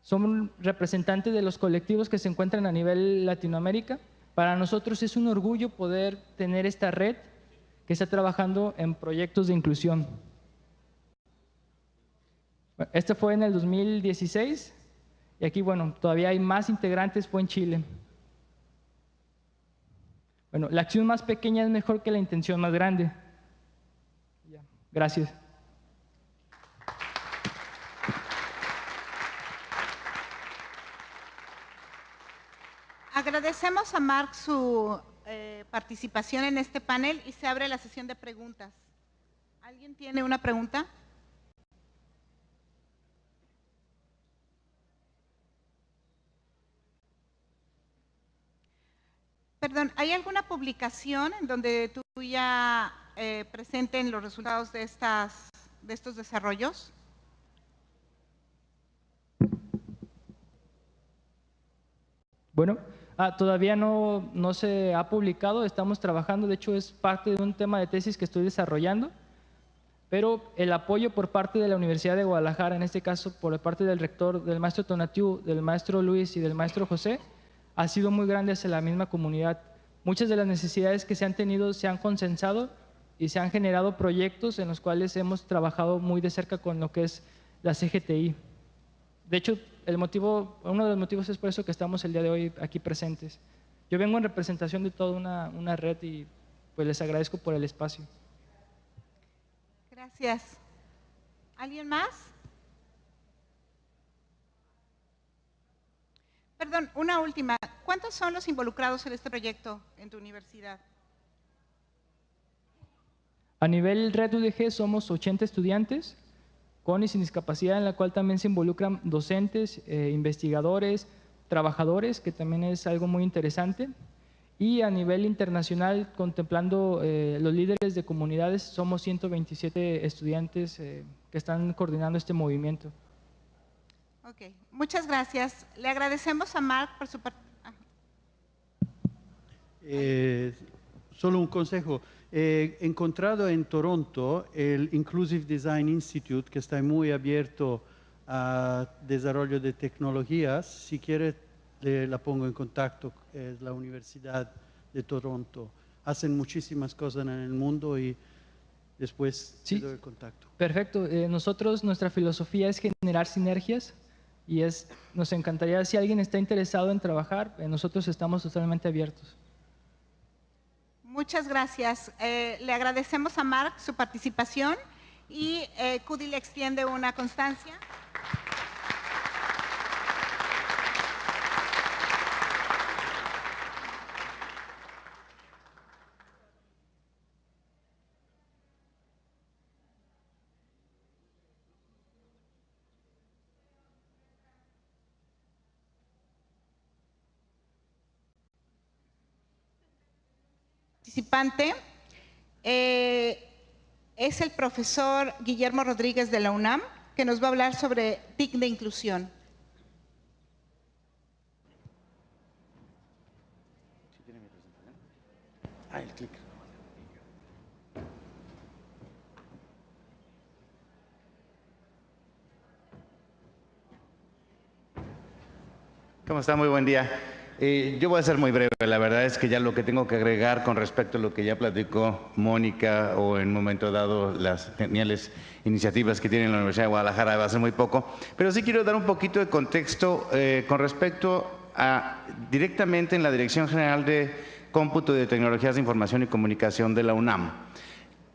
son representantes de los colectivos que se encuentran a nivel Latinoamérica. Para nosotros es un orgullo poder tener esta red que está trabajando en proyectos de inclusión. Este fue en el 2016 y aquí, todavía hay más integrantes, fue en Chile. La acción más pequeña es mejor que la intención más grande. Gracias. Agradecemos a Marc su participación en este panel y se abre la sesión de preguntas. ¿Alguien tiene una pregunta? Perdón, ¿hay alguna publicación en donde tú ya presenten los resultados de estos desarrollos? Bueno, todavía no se ha publicado, estamos trabajando, de hecho es parte de un tema de tesis que estoy desarrollando, pero el apoyo por parte de la Universidad de Guadalajara, en este caso por parte del rector, del maestro Tonatiu, del maestro Luis y del maestro José, ha sido muy grande hacia la misma comunidad. Muchas de las necesidades que se han tenido se han consensado y se han generado proyectos en los cuales hemos trabajado muy de cerca con lo que es la CGTI. De hecho, uno de los motivos es por eso que estamos el día de hoy aquí presentes. Yo vengo en representación de toda una red y pues les agradezco por el espacio. Gracias. ¿Alguien más? Perdón, una última. ¿Cuántos son los involucrados en este proyecto en tu universidad? A nivel Red UDG somos 80 estudiantes con y sin discapacidad, en la cual también se involucran docentes, investigadores, trabajadores, que también es algo muy interesante. Y a nivel internacional, contemplando los líderes de comunidades, somos 127 estudiantes que están coordinando este movimiento. Ok, muchas gracias. Le agradecemos a Marc por su Solo un consejo. He encontrado en Toronto el Inclusive Design Institute, que está muy abierto a desarrollo de tecnologías. Si quiere, la pongo en contacto. Es la Universidad de Toronto. Hacen muchísimas cosas en el mundo y después Sí, te doy el contacto. Perfecto. Nuestra filosofía es generar sinergias y nos encantaría, si alguien está interesado en trabajar, nosotros estamos totalmente abiertos. Muchas gracias. Le agradecemos a Marc su participación y CUDI le extiende una constancia. Participante es el profesor Guillermo Rodríguez de la UNAM, que nos va a hablar sobre TIC de inclusión. El clic. ¿Cómo está? Muy buen día. Yo voy a ser muy breve. La verdad es que ya lo que tengo que agregar con respecto a lo que ya platicó Mónica o en un momento dado las geniales iniciativas que tiene la Universidad de Guadalajara va a ser muy poco. Pero sí quiero dar un poquito de contexto con respecto a directamente en la Dirección General de Cómputo de Tecnologías de Información y Comunicación de la UNAM.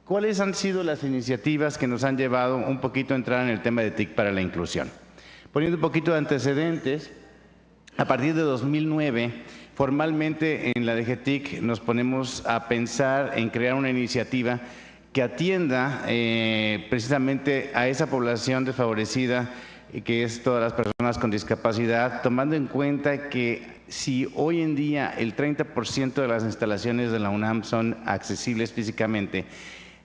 ¿Cuáles han sido las iniciativas que nos han llevado un poquito a entrar en el tema de TIC para la inclusión? Poniendo un poquito de antecedentes, a partir de 2009, formalmente en la DGTIC nos ponemos a pensar en crear una iniciativa que atienda precisamente a esa población desfavorecida, que es todas las personas con discapacidad, tomando en cuenta que si hoy en día el 30% de las instalaciones de la UNAM son accesibles físicamente,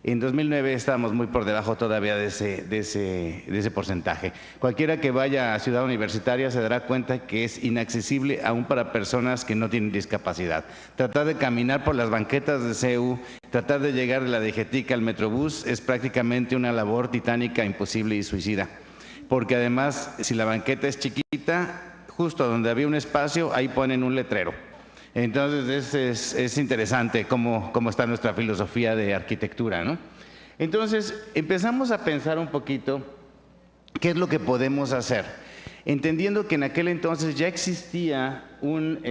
en 2009 estábamos muy por debajo todavía de ese porcentaje. Cualquiera que vaya a Ciudad Universitaria se dará cuenta que es inaccesible aún para personas que no tienen discapacidad. Tratar de caminar por las banquetas de CEU, tratar de llegar de la DGTIC al Metrobús es prácticamente una labor titánica, imposible y suicida. Porque además, si la banqueta es chiquita, justo donde había un espacio, ahí ponen un letrero. Entonces es interesante cómo está nuestra filosofía de arquitectura, ¿no? Entonces empezamos a pensar un poquito qué es lo que podemos hacer, entendiendo que en aquel entonces ya existía un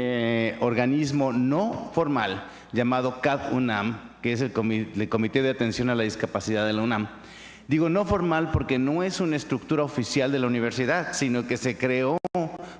organismo no formal llamado CAD-UNAM, que es el Comité de Atención a la Discapacidad de la UNAM. Digo no formal porque no es una estructura oficial de la universidad, sino que se creó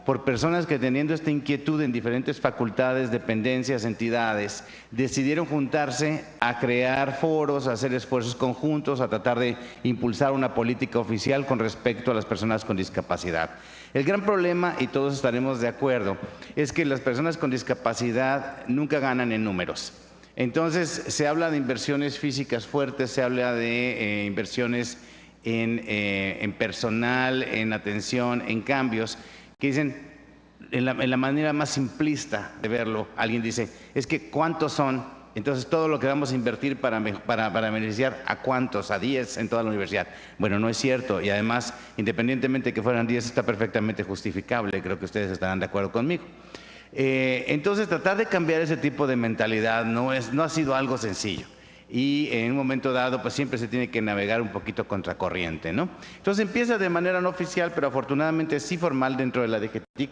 por personas que teniendo esta inquietud en diferentes facultades, dependencias, entidades, decidieron juntarse a crear foros, a hacer esfuerzos conjuntos, a tratar de impulsar una política oficial con respecto a las personas con discapacidad. El gran problema, y todos estaremos de acuerdo, es que las personas con discapacidad nunca ganan en números. Entonces, se habla de inversiones físicas fuertes, se habla de inversiones en personal, en atención, en cambios, que dicen, en la manera más simplista de verlo, alguien dice, es que ¿cuántos son? Entonces, todo lo que vamos a invertir para beneficiar ¿a cuántos? ¿A 10 en toda la universidad? Bueno, no es cierto, y además, independientemente de que fueran 10, está perfectamente justificable, creo que ustedes estarán de acuerdo conmigo. Entonces, tratar de cambiar ese tipo de mentalidad no ha sido algo sencillo. Y en un momento dado, pues siempre se tiene que navegar un poquito contracorriente, ¿no? Entonces, empieza de manera no oficial, pero afortunadamente sí formal dentro de la DGTIC.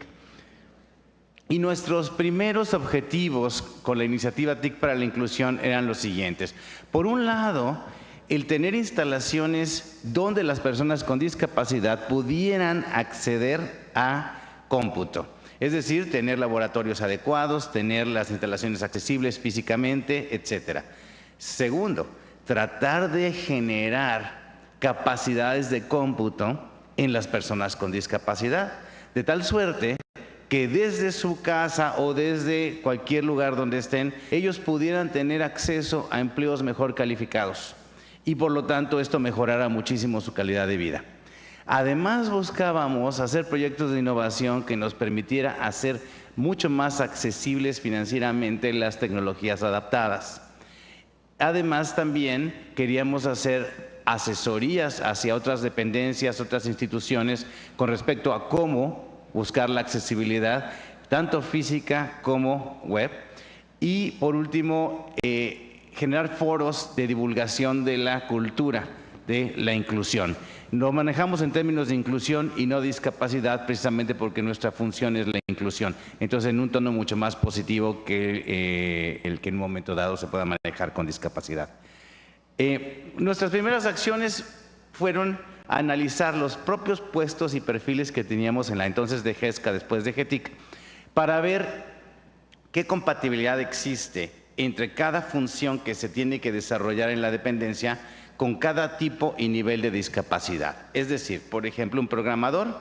Y nuestros primeros objetivos con la iniciativa TIC para la inclusión eran los siguientes. Por un lado, el tener instalaciones donde las personas con discapacidad pudieran acceder a cómputo. Es decir, tener laboratorios adecuados, tener las instalaciones accesibles físicamente, etcétera. Segundo, tratar de generar capacidades de cómputo en las personas con discapacidad, de tal suerte que desde su casa o desde cualquier lugar donde estén, ellos pudieran tener acceso a empleos mejor calificados y por lo tanto esto mejorara muchísimo su calidad de vida. Además, buscábamos hacer proyectos de innovación que nos permitiera hacer mucho más accesibles financieramente las tecnologías adaptadas. Además, también queríamos hacer asesorías hacia otras dependencias, otras instituciones, con respecto a cómo buscar la accesibilidad, tanto física como web. Y, por último, generar foros de divulgación de la cultura de la inclusión. Lo manejamos en términos de inclusión y no discapacidad, precisamente porque nuestra función es la inclusión. Entonces, en un tono mucho más positivo que el que en un momento dado se pueda manejar con discapacidad. Nuestras primeras acciones fueron analizar los propios puestos y perfiles que teníamos en la entonces de GESCA, después de GETIC, para ver qué compatibilidad existe entre cada función que se tiene que desarrollar en la dependencia con cada tipo y nivel de discapacidad. Es decir, por ejemplo, un programador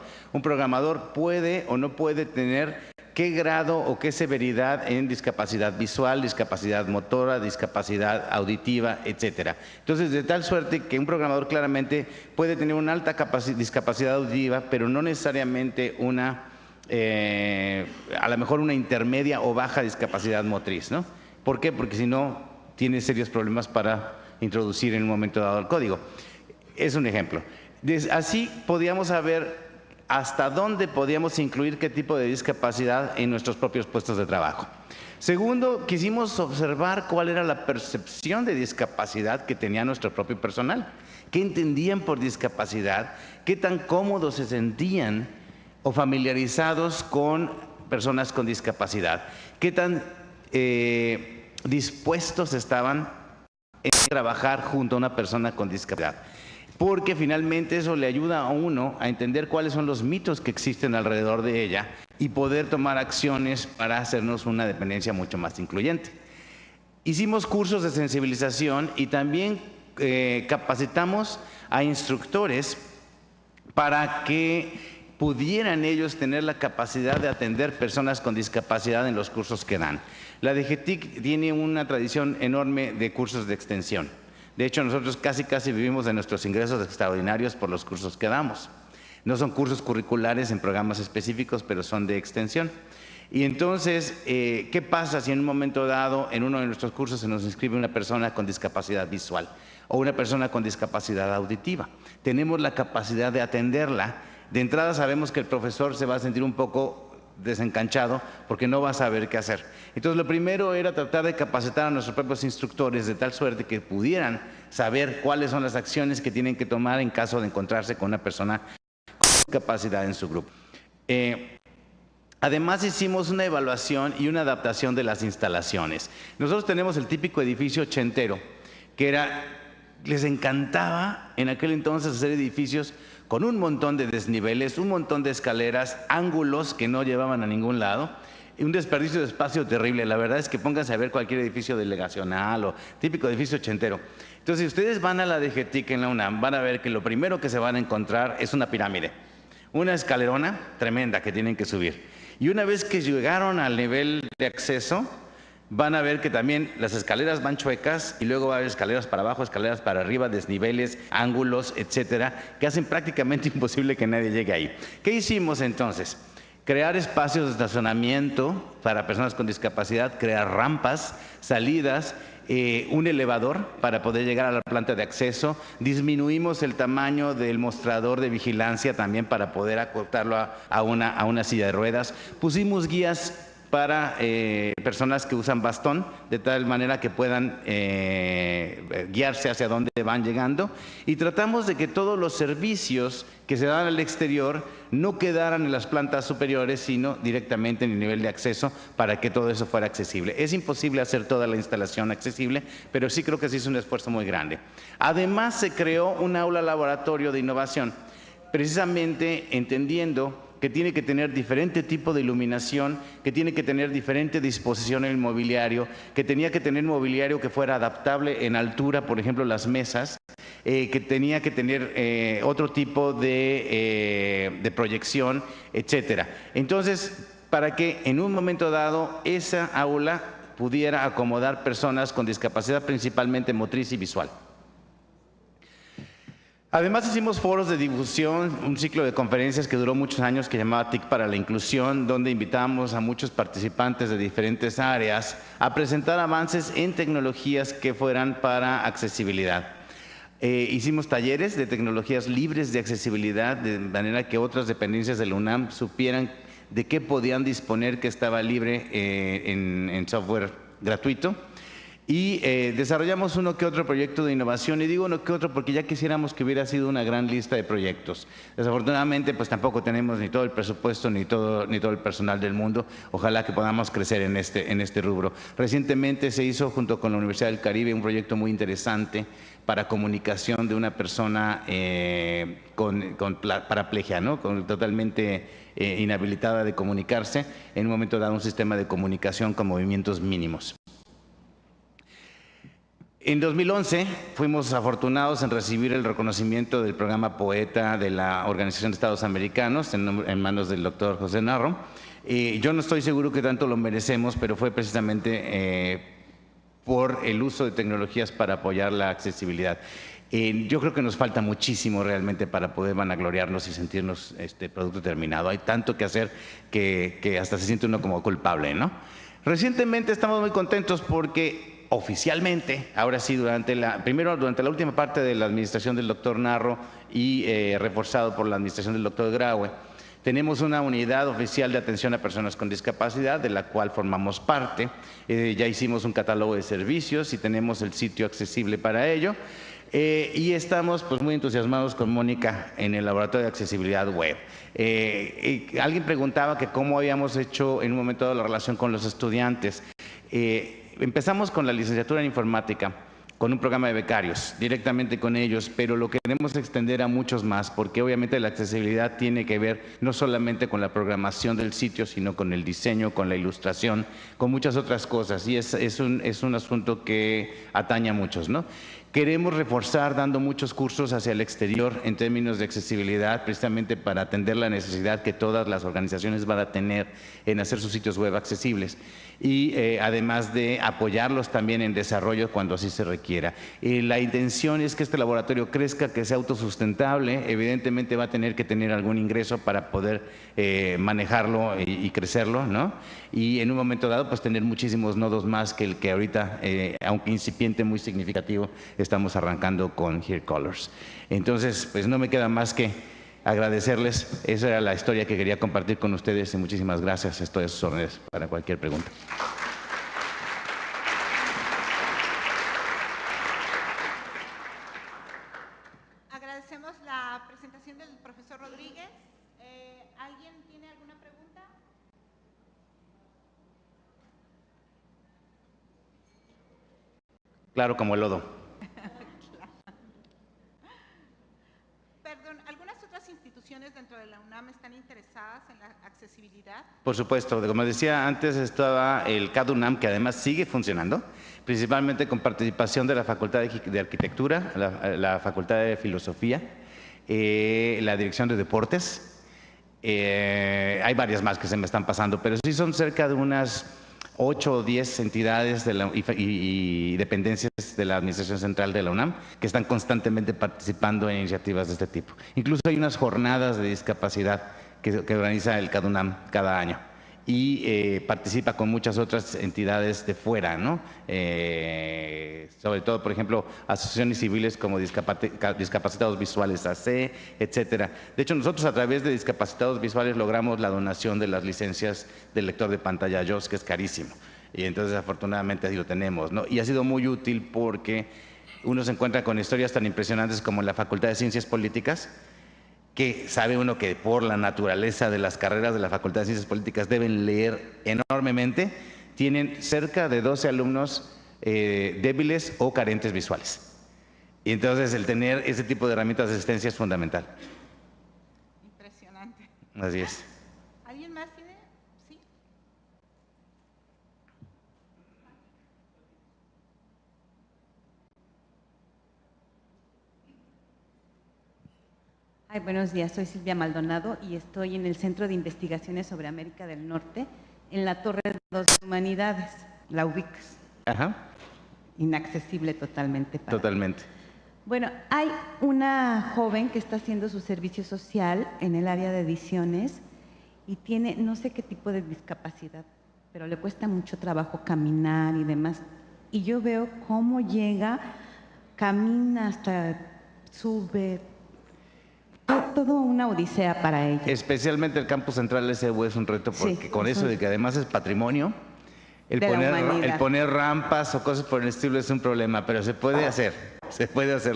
puede o no puede tener qué grado o qué severidad en discapacidad visual, discapacidad motora, discapacidad auditiva, etcétera. Entonces, de tal suerte que un programador claramente puede tener una alta discapacidad auditiva, pero no necesariamente a lo mejor una intermedia o baja discapacidad motriz, ¿no? ¿Por qué? Porque si no, tiene serios problemas para introducir en un momento dado el código. Es un ejemplo. Así podíamos saber hasta dónde podíamos incluir qué tipo de discapacidad en nuestros propios puestos de trabajo. Segundo, quisimos observar cuál era la percepción de discapacidad que tenía nuestro propio personal. ¿Qué entendían por discapacidad? ¿Qué tan cómodos se sentían o familiarizados con personas con discapacidad? ¿Qué tan dispuestos estaban en trabajar junto a una persona con discapacidad? Porque finalmente eso le ayuda a uno a entender cuáles son los mitos que existen alrededor de ella y poder tomar acciones para hacernos una dependencia mucho más incluyente. Hicimos cursos de sensibilización y también capacitamos a instructores para que pudieran ellos tener la capacidad de atender personas con discapacidad en los cursos que dan. La DGTIC tiene una tradición enorme de cursos de extensión. De hecho, nosotros casi vivimos de nuestros ingresos extraordinarios por los cursos que damos. No son cursos curriculares en programas específicos, pero son de extensión. Y entonces, ¿qué pasa si en un momento dado, en uno de nuestros cursos se nos inscribe una persona con discapacidad visual o una persona con discapacidad auditiva? Tenemos la capacidad de atenderla. De entrada sabemos que el profesor se va a sentir un poco desencanchado porque no va a saber qué hacer. Entonces, lo primero era tratar de capacitar a nuestros propios instructores de tal suerte que pudieran saber cuáles son las acciones que tienen que tomar en caso de encontrarse con una persona con discapacidad en su grupo. Además, hicimos una evaluación y una adaptación de las instalaciones. Nosotros tenemos el típico edificio ochentero, que era les encantaba en aquel entonces hacer edificios con un montón de desniveles, un montón de escaleras, ángulos que no llevaban a ningún lado, y un desperdicio de espacio terrible. La verdad es que pónganse a ver cualquier edificio delegacional o típico edificio ochentero. Entonces, si ustedes van a la DGTIC en la UNAM, van a ver que lo primero que se van a encontrar es una pirámide, una escalerona tremenda que tienen que subir. Y una vez que llegaron al nivel de acceso, van a ver que también las escaleras van chuecas y luego va a haber escaleras para abajo, escaleras para arriba, desniveles, ángulos, etcétera, que hacen prácticamente imposible que nadie llegue ahí. ¿Qué hicimos entonces? Crear espacios de estacionamiento para personas con discapacidad, crear rampas, salidas, un elevador para poder llegar a la planta de acceso. Disminuimos el tamaño del mostrador de vigilancia también para poder acotarlo a una silla de ruedas. Pusimos guías para personas que usan bastón, de tal manera que puedan guiarse hacia dónde van llegando, y tratamos de que todos los servicios que se dan al exterior no quedaran en las plantas superiores, sino directamente en el nivel de acceso para que todo eso fuera accesible. Es imposible hacer toda la instalación accesible, pero sí creo que se hizo un esfuerzo muy grande. Además, se creó un aula laboratorio de innovación, precisamente entendiendo que tiene que tener diferente tipo de iluminación, que tiene que tener diferente disposición en el mobiliario, que tenía que tener mobiliario que fuera adaptable en altura, por ejemplo, las mesas, que tenía que tener otro tipo de proyección, etcétera. Entonces, para que en un momento dado esa aula pudiera acomodar personas con discapacidad principalmente motriz y visual. Además, hicimos foros de difusión, un ciclo de conferencias que duró muchos años que llamaba TIC para la Inclusión, donde invitábamos a muchos participantes de diferentes áreas a presentar avances en tecnologías que fueran para accesibilidad. Hicimos talleres de tecnologías libres de accesibilidad, de manera que otras dependencias de la UNAM supieran de qué podían disponer que estaba libre en software gratuito. Y desarrollamos uno que otro proyecto de innovación, y digo uno que otro porque ya quisiéramos que hubiera sido una gran lista de proyectos. Desafortunadamente, pues tampoco tenemos ni todo el presupuesto ni todo el personal del mundo. Ojalá que podamos crecer en este rubro. Recientemente se hizo junto con la Universidad del Caribe un proyecto muy interesante para comunicación de una persona con paraplegia, ¿no? Totalmente inhabilitada de comunicarse, en un momento dado un sistema de comunicación con movimientos mínimos. En 2011 fuimos afortunados en recibir el reconocimiento del programa Poeta de la Organización de Estados Americanos en manos del doctor José Narro. Yo no estoy seguro que tanto lo merecemos, pero fue precisamente por el uso de tecnologías para apoyar la accesibilidad. Yo creo que nos falta muchísimo realmente para poder vanagloriarnos y sentirnos producto terminado. Hay tanto que hacer que hasta se siente uno como culpable, ¿no? Recientemente estamos muy contentos porque oficialmente, ahora sí, durante la última parte de la administración del doctor Narro y reforzado por la administración del doctor Graue, tenemos una unidad oficial de atención a personas con discapacidad, de la cual formamos parte. Ya hicimos un catálogo de servicios y tenemos el sitio accesible para ello. Y estamos pues muy entusiasmados con Mónica en el laboratorio de accesibilidad web. Alguien preguntaba que cómo habíamos hecho en un momento dado la relación con los estudiantes. Empezamos con la licenciatura en informática, con un programa de becarios, directamente con ellos, pero lo queremos extender a muchos más, porque obviamente la accesibilidad tiene que ver no solamente con la programación del sitio, sino con el diseño, con la ilustración, con muchas otras cosas, y es un asunto que atañe a muchos, ¿no? Queremos reforzar dando muchos cursos hacia el exterior en términos de accesibilidad, precisamente para atender la necesidad que todas las organizaciones van a tener en hacer sus sitios web accesibles, y además de apoyarlos también en desarrollo cuando así se requiera. La intención es que este laboratorio crezca, que sea autosustentable. Evidentemente va a tener que tener algún ingreso para poder manejarlo y crecerlo, ¿no? Y en un momento dado pues tener muchísimos nodos más que el que ahorita, aunque incipiente, muy significativo, estamos arrancando con Here Colors. Entonces, pues no me queda más que agradecerles. Esa era la historia que quería compartir con ustedes y muchísimas gracias. Estoy a sus órdenes para cualquier pregunta. Agradecemos la presentación del profesor Rodríguez. ¿Alguien tiene alguna pregunta? Claro, como el lodo. están interesadas en la accesibilidad? Por supuesto, como decía antes, estaba el CAD-UNAM, que además sigue funcionando, principalmente con participación de la Facultad de Arquitectura, la Facultad de Filosofía, la Dirección de Deportes. Hay varias más que se me están pasando, pero sí son cerca de unas 8 o 10 entidades y dependencias de la Administración Central de la UNAM que están constantemente participando en iniciativas de este tipo. Incluso hay unas jornadas de discapacidad que organiza el CAD-UNAM cada año y participa con muchas otras entidades de fuera, ¿no? Sobre todo, por ejemplo, asociaciones civiles como Discapacitados Visuales AC, etcétera. De hecho, nosotros a través de Discapacitados Visuales logramos la donación de las licencias del lector de pantalla JAWS, que es carísimo. Y entonces, afortunadamente, así lo tenemos, ¿no? Y ha sido muy útil porque uno se encuentra con historias tan impresionantes como en la Facultad de Ciencias Políticas, que sabe uno que por la naturaleza de las carreras de la Facultad de Ciencias Políticas deben leer enormemente, tienen cerca de 12 alumnos débiles o carentes visuales. Y entonces el tener ese tipo de herramientas de asistencia es fundamental. Impresionante. Así es. ¿Alguien más tiene? ¿Sí? Ay, buenos días, soy Silvia Maldonado y estoy en el Centro de Investigaciones sobre América del Norte, en la Torre 2 de Humanidades. ¿La ubicas? Ajá. Inaccesible totalmente. Totalmente. Bueno, hay una joven que está haciendo su servicio social en el área de ediciones y tiene no sé qué tipo de discapacidad, pero le cuesta mucho trabajo caminar y demás. Y yo veo cómo llega, camina hasta sube, todo una odisea para ella. Especialmente el campus central SU es un reto porque Sí, con eso de que además es patrimonio, el poner rampas o cosas por el estilo es un problema, pero se puede hacer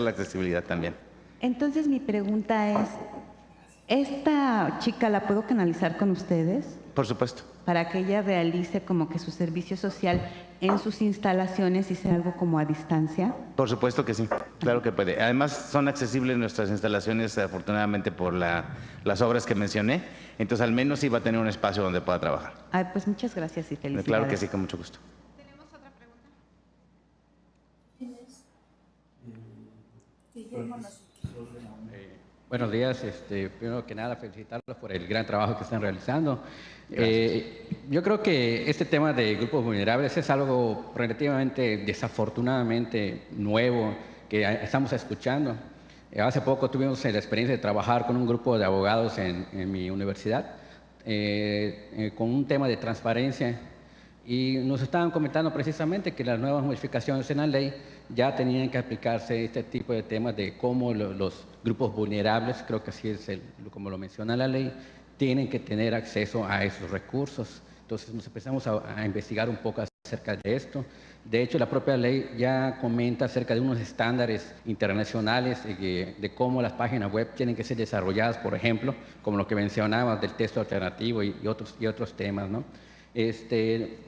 la accesibilidad también. Entonces mi pregunta es, ¿esta chica la puedo canalizar con ustedes? Por supuesto. Para que ella realice como que su servicio social en sus instalaciones y sea algo como a distancia. Por supuesto que sí, claro que puede. Además son accesibles nuestras instalaciones afortunadamente por las obras que mencioné, entonces al menos sí va a tener un espacio donde pueda trabajar. Ay, pues muchas gracias y felicidades. Claro que sí, con mucho gusto. ¿Tenemos otra pregunta? Buenos días, primero que nada felicitarlos por el gran trabajo que están realizando. Yo creo que este tema de grupos vulnerables es algo relativamente desafortunadamente nuevo que estamos escuchando. Hace poco tuvimos la experiencia de trabajar con un grupo de abogados en mi universidad con un tema de transparencia y nos estaban comentando precisamente que las nuevas modificaciones en la ley ya tenían que aplicarse este tipo de temas de cómo los grupos vulnerables, creo que así es como lo menciona la ley, tienen que tener acceso a esos recursos. Entonces nos empezamos a investigar un poco acerca de esto. De hecho, la propia ley ya comenta acerca de unos estándares internacionales de cómo las páginas web tienen que ser desarrolladas, por ejemplo, como lo que mencionabas del texto alternativo y otros temas, ¿no?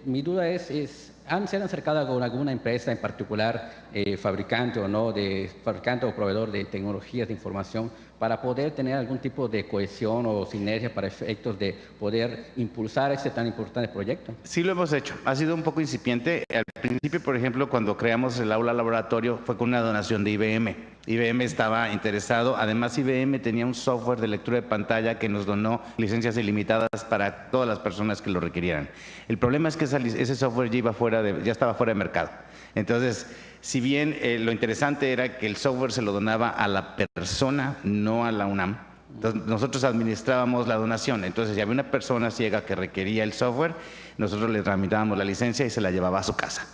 Mi duda es, ¿se han acercado con alguna empresa en particular, fabricante o no, fabricante o proveedor de tecnologías de información, para poder tener algún tipo de cohesión o sinergia para efectos de poder impulsar este tan importante proyecto? Sí lo hemos hecho, ha sido un poco incipiente. Al principio, por ejemplo, cuando creamos el aula laboratorio fue con una donación de IBM. IBM estaba interesado, además IBM tenía un software de lectura de pantalla que nos donó licencias ilimitadas para todas las personas que lo requirieran. El problema es que ese software ya estaba fuera de mercado. Entonces, si bien lo interesante era que el software se lo donaba a la persona, no a la UNAM, entonces, nosotros administrábamos la donación. Entonces, si había una persona ciega que requería el software, nosotros le tramitábamos la licencia y se la llevaba a su casa,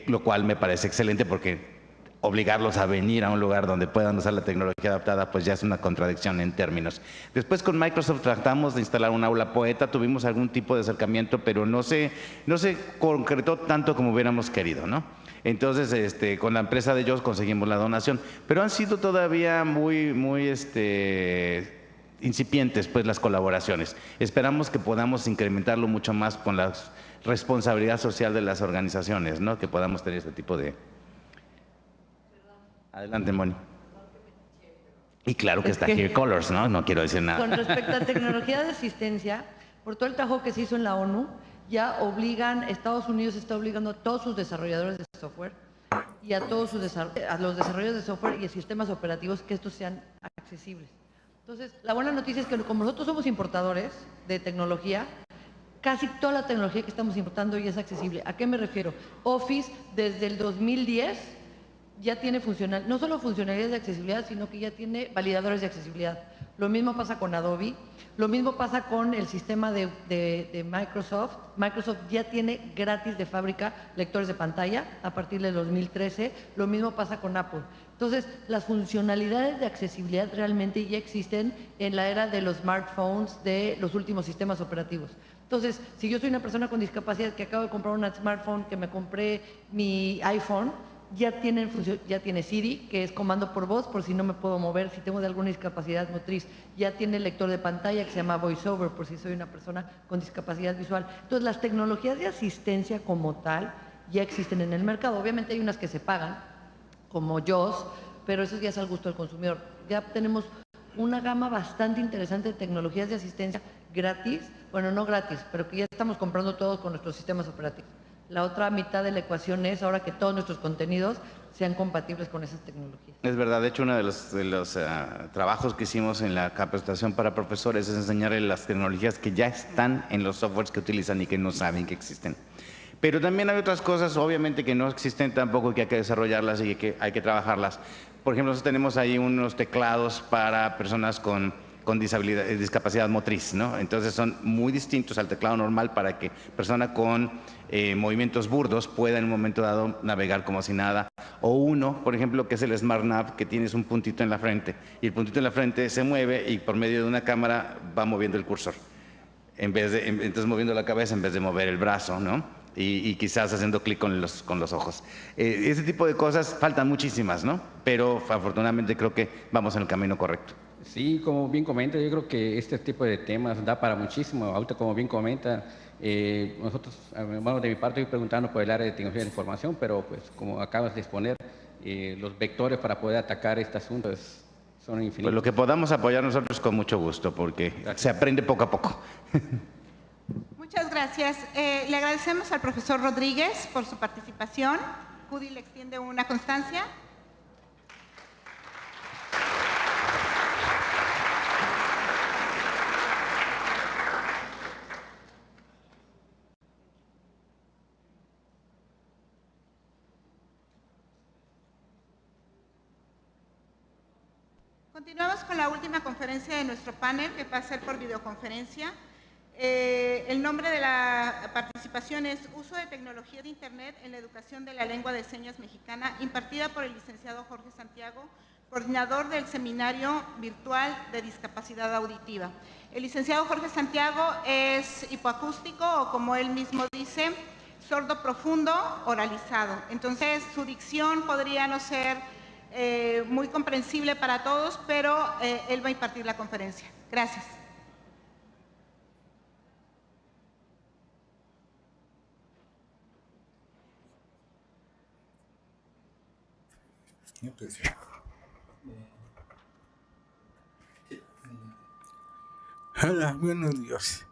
lo cual me parece excelente porque obligarlos a venir a un lugar donde puedan usar la tecnología adaptada, pues ya es una contradicción en términos. Después con Microsoft tratamos de instalar un aula poeta, tuvimos algún tipo de acercamiento, pero no se concretó tanto como hubiéramos querido, ¿no? Entonces, con la empresa de ellos conseguimos la donación, pero han sido todavía muy incipientes pues las colaboraciones. Esperamos que podamos incrementarlo mucho más con la responsabilidad social de las organizaciones, ¿no? Que podamos tener este tipo de... Adelante, Moni. Y claro que Es está que- Here Colors, ¿no? No quiero decir Con nada. respecto a tecnología de asistencia, por todo el trabajo que se hizo en la ONU, ya Estados Unidos está obligando a todos sus desarrolladores de software y a todos a los desarrolladores de software y sistemas operativos que estos sean accesibles. Entonces, la buena noticia es que como nosotros somos importadores de tecnología, casi toda la tecnología que estamos importando ya es accesible. ¿A qué me refiero? Office desde el 2010 ya tiene no solo funcionalidades de accesibilidad, sino que ya tiene validadores de accesibilidad. Lo mismo pasa con Adobe, lo mismo pasa con el sistema de Microsoft. Microsoft ya tiene gratis de fábrica lectores de pantalla a partir del 2013, lo mismo pasa con Apple. Entonces, las funcionalidades de accesibilidad realmente ya existen en la era de los smartphones, de los últimos sistemas operativos. Entonces, si yo soy una persona con discapacidad que acabo de comprar un smartphone, que me compré mi iPhone, ya tiene Siri, que es comando por voz, por si no me puedo mover, si tengo de alguna discapacidad motriz. Ya tiene lector de pantalla que se llama VoiceOver, por si soy una persona con discapacidad visual. Entonces, las tecnologías de asistencia como tal ya existen en el mercado. Obviamente hay unas que se pagan, como JAWS, pero eso ya es al gusto del consumidor. Ya tenemos una gama bastante interesante de tecnologías de asistencia gratis, bueno, no gratis, pero que ya estamos comprando todos con nuestros sistemas operativos. La otra mitad de la ecuación es ahora que todos nuestros contenidos sean compatibles con esas tecnologías. Es verdad, de hecho uno de los trabajos que hicimos en la capacitación para profesores es enseñarles las tecnologías que ya están en los softwares que utilizan y que no saben que existen. Pero también hay otras cosas, obviamente, que no existen tampoco y que hay que desarrollarlas y que hay que trabajarlas. Por ejemplo, nosotros tenemos ahí unos teclados para personas con discapacidad motriz, ¿no? Entonces son muy distintos al teclado normal para que persona con movimientos burdos pueda en un momento dado navegar como si nada. O uno, por ejemplo, que es el Smart Nav, que tienes un puntito en la frente y el puntito en la frente se mueve y por medio de una cámara va moviendo el cursor. Entonces moviendo la cabeza en vez de mover el brazo, ¿no? Y quizás haciendo clic con los ojos. Ese tipo de cosas faltan muchísimas, ¿no? Pero afortunadamente creo que vamos en el camino correcto. Sí, como bien comenta, yo creo que este tipo de temas da para muchísimo. Ahorita, como bien comenta, nosotros, bueno, de mi parte estoy preguntando por el área de tecnología de la información, pero pues como acabas de exponer, los vectores para poder atacar este asunto son infinitos. Pues lo que podamos apoyar nosotros con mucho gusto, porque se aprende poco a poco. Muchas gracias. Le agradecemos al profesor Rodríguez por su participación. CUDI le extiende una constancia. Continuamos con la última conferencia de nuestro panel, que va a ser por videoconferencia. El nombre de la participación es Uso de tecnología de Internet en la educación de la lengua de señas mexicana, impartida por el licenciado Jorge Santiago, coordinador del Seminario Virtual de Discapacidad Auditiva. El licenciado Jorge Santiago es hipoacústico, o como él mismo dice, sordo profundo oralizado. Entonces, su dicción podría no ser muy comprensible para todos, pero él va a impartir la conferencia. Gracias. Hola, buenos días.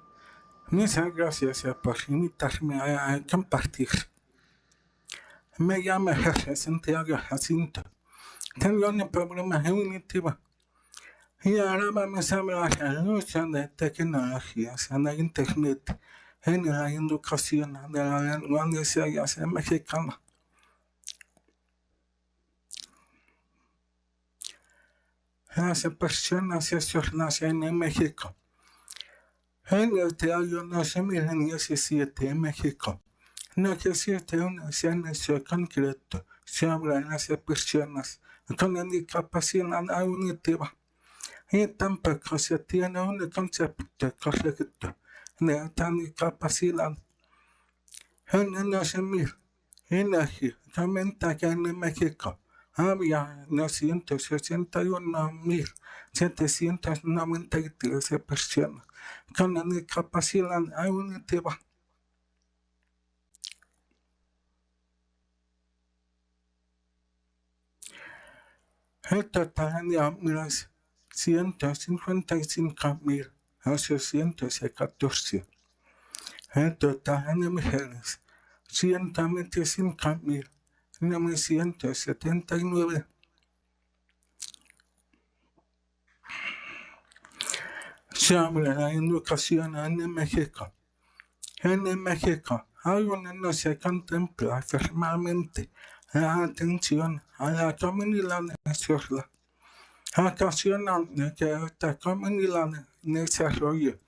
Muchas gracias por invitarme a compartir. Me llamo Jorge Santiago Jacinto. Tengo un problema cognitivo. Y ahora vamos a hablar del uso de tecnologías en la Internet, en la educación de la lengua de señas mexicana. Las personas sordas en México. En el año 2017 en México no existe un censo concreto sobre las personas con discapacidad auditiva y tampoco se tiene un concepto correcto de esta discapacidad. En el 2000, INEGI comenta que en México había 261.793 personas con discapacidad auditiva. El total de hombres 155.814. El total de mujeres, 125.979. Sobre la educación en México. En México, aún no se contempla formalmente la atención a la comunidad sorda, ocasionando que esta comunidad desarrolle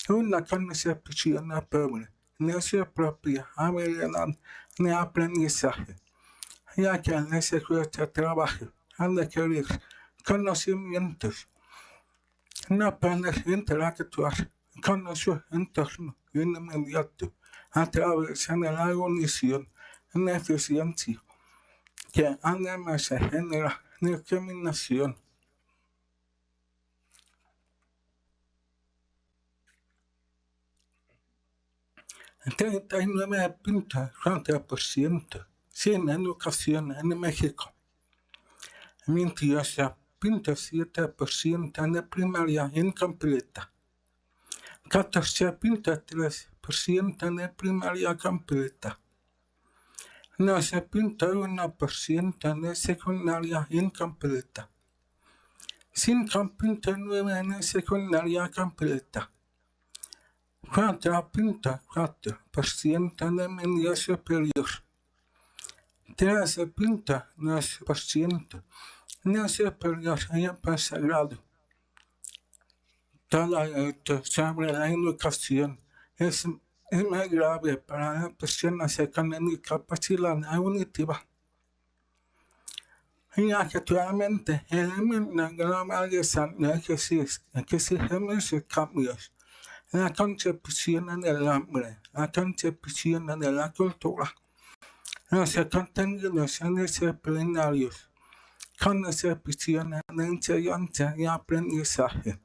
una concepción pobre de su propia habilidad de aprendizaje, ya que les cuesta trabajo adquirir conocimientos, no poder interactuar con su entorno inmediato a través de la cognición ineficiencia, que además genera discriminación. El 39.4% sin educación en México, 28.7% de primaria incompleta, 14.3% de primaria completa, 12.1% de secundaria incompleta, 5.9% de secundaria completa, 4.4% de media superior, 13.2% de superior y posgrado. Todo esto sobre la educación es muy grave para las personas con discapacidad auditiva, ya que actualmente el mundo globalizado exige muchos cambios. La concepción del hombre, la concepción de la cultura, los contenidos disciplinarios, concepción de enseñanza y aprendizaje.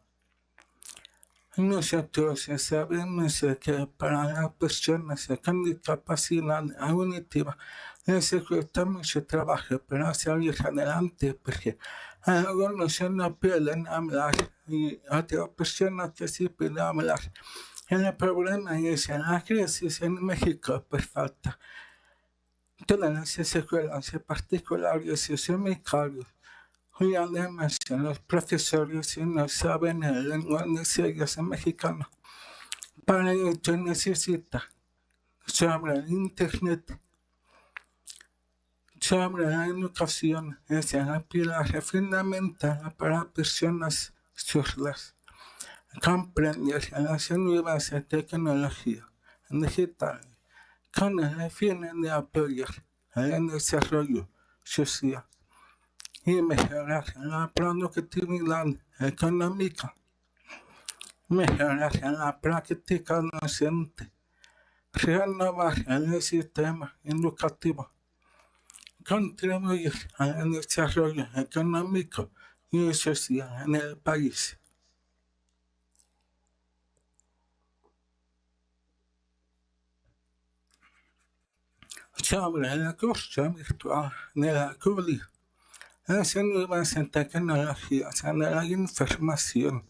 Nosotros sabemos que para las personas con discapacidad auditiva les cuesta mucho trabajo para salir adelante porque algunos no pueden hablar y otras personas que sí pueden hablar. El problema es la crisis en México por falta. Todas las escuelas particulares son muy caras. Y además los profesores no saben el lenguaje de señas mexicano. Para ello necesita sobre el internet, sobre la educación, es el pilar fundamental para personas sordas. Comprender las nuevas tecnologías digitales con el fin de apoyar el desarrollo social y mejorar la productividad económica, mejorar la práctica docente, renovar el sistema educativo, contribuir al desarrollo económico y social en el país. Sobre el curso virtual de la CUDI, las nuevas tecnologías de la información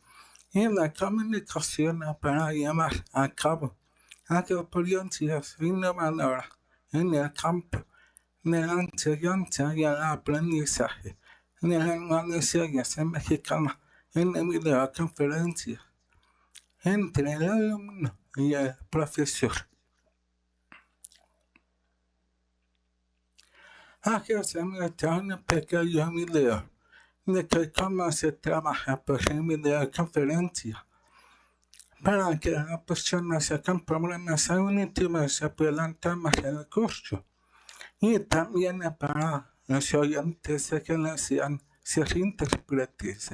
y la comunicación para llevar a cabo experiencias innovadoras en el campo de la enseñanza y el aprendizaje de lengua de señas mexicana en videoconferencias entre el alumno y el profesor. Aquí se muestra un pequeño video de cómo se trabaja por videoconferencia para que las personas con problemas auditivos puedan tomar el curso y también para los oyentes que no sean ser intérpretes.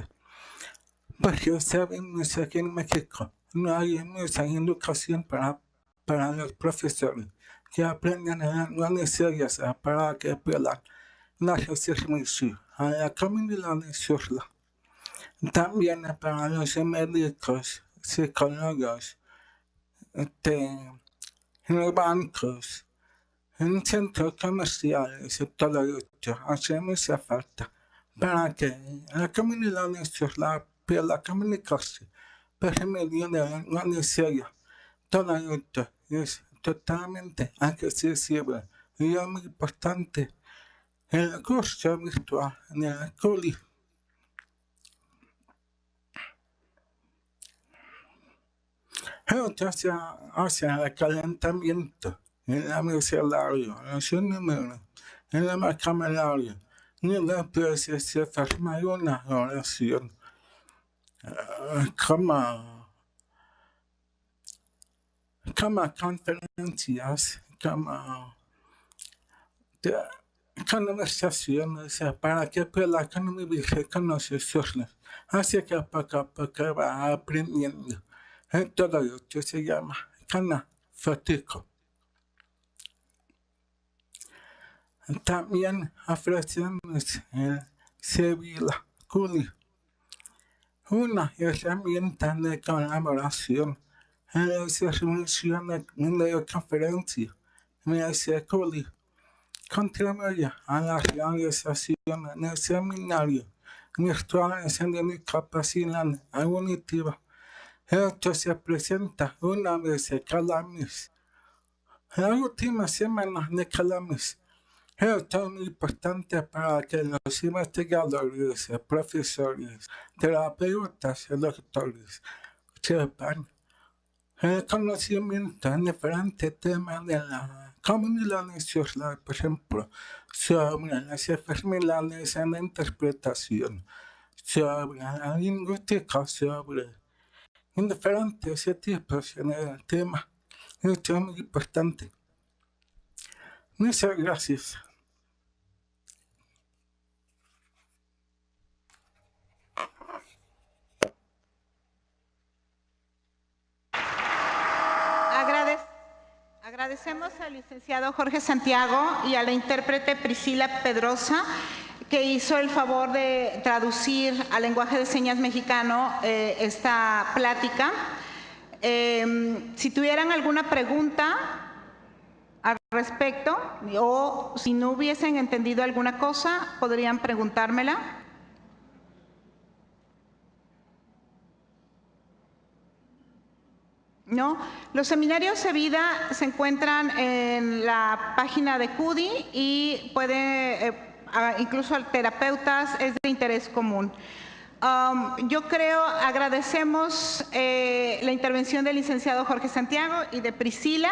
Porque sabemos que en México no hay mucha educación para los profesores que aprenden lenguas de señas para que puedan dar servicio a la comunidad sorda. También para los médicos, psicólogos, en los bancos, en centros comerciales y todo esto hace mucha falta para que la comunidad sorda per la comunicación, per medio de la serie. Todo esto es totalmente accesible y es muy importante. El curso virtual en el CUDI hace el calentamiento en la micellario, en su número, en la macamelario, y después se forma una oración como conferencias, como conversaciones para que pueda convivir con nosotros. Así que poco a poco va aprendiendo. Todo esto se llama Canafotico. También ofrecemos el Sevilla CUDI, una herramienta de colaboración en el servicio de videoconferencia. MS CUDI contribuye a la realización de seminarios virtuales de discapacidad auditiva. Esto se presenta una vez cada mes. La última semana de cada mes. Esto es muy importante para que los investigadores, profesores, terapeutas y doctores sepan el conocimiento en diferentes temas de la comunidad social, por ejemplo, sobre las enfermedades en la interpretación, sobre la lingüística, sobre diferentes tipos de temas. Esto es muy importante. Muchas gracias. Agradecemos al licenciado Jorge Santiago y a la intérprete Priscila Pedrosa, que hizo el favor de traducir al lenguaje de señas mexicano esta plática. Si tuvieran alguna pregunta al respecto o si no hubiesen entendido alguna cosa, podrían preguntármela. ¿No? Los seminarios Sevilla se encuentran en la página de CUDI y puede, incluso a terapeutas, es de interés común. Yo creo, agradecemos la intervención del licenciado Jorge Santiago y de Priscila,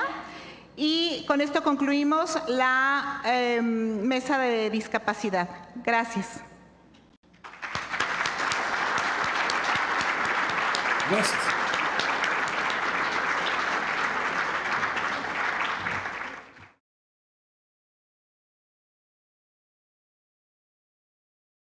y con esto concluimos la mesa de discapacidad. Gracias. Gracias.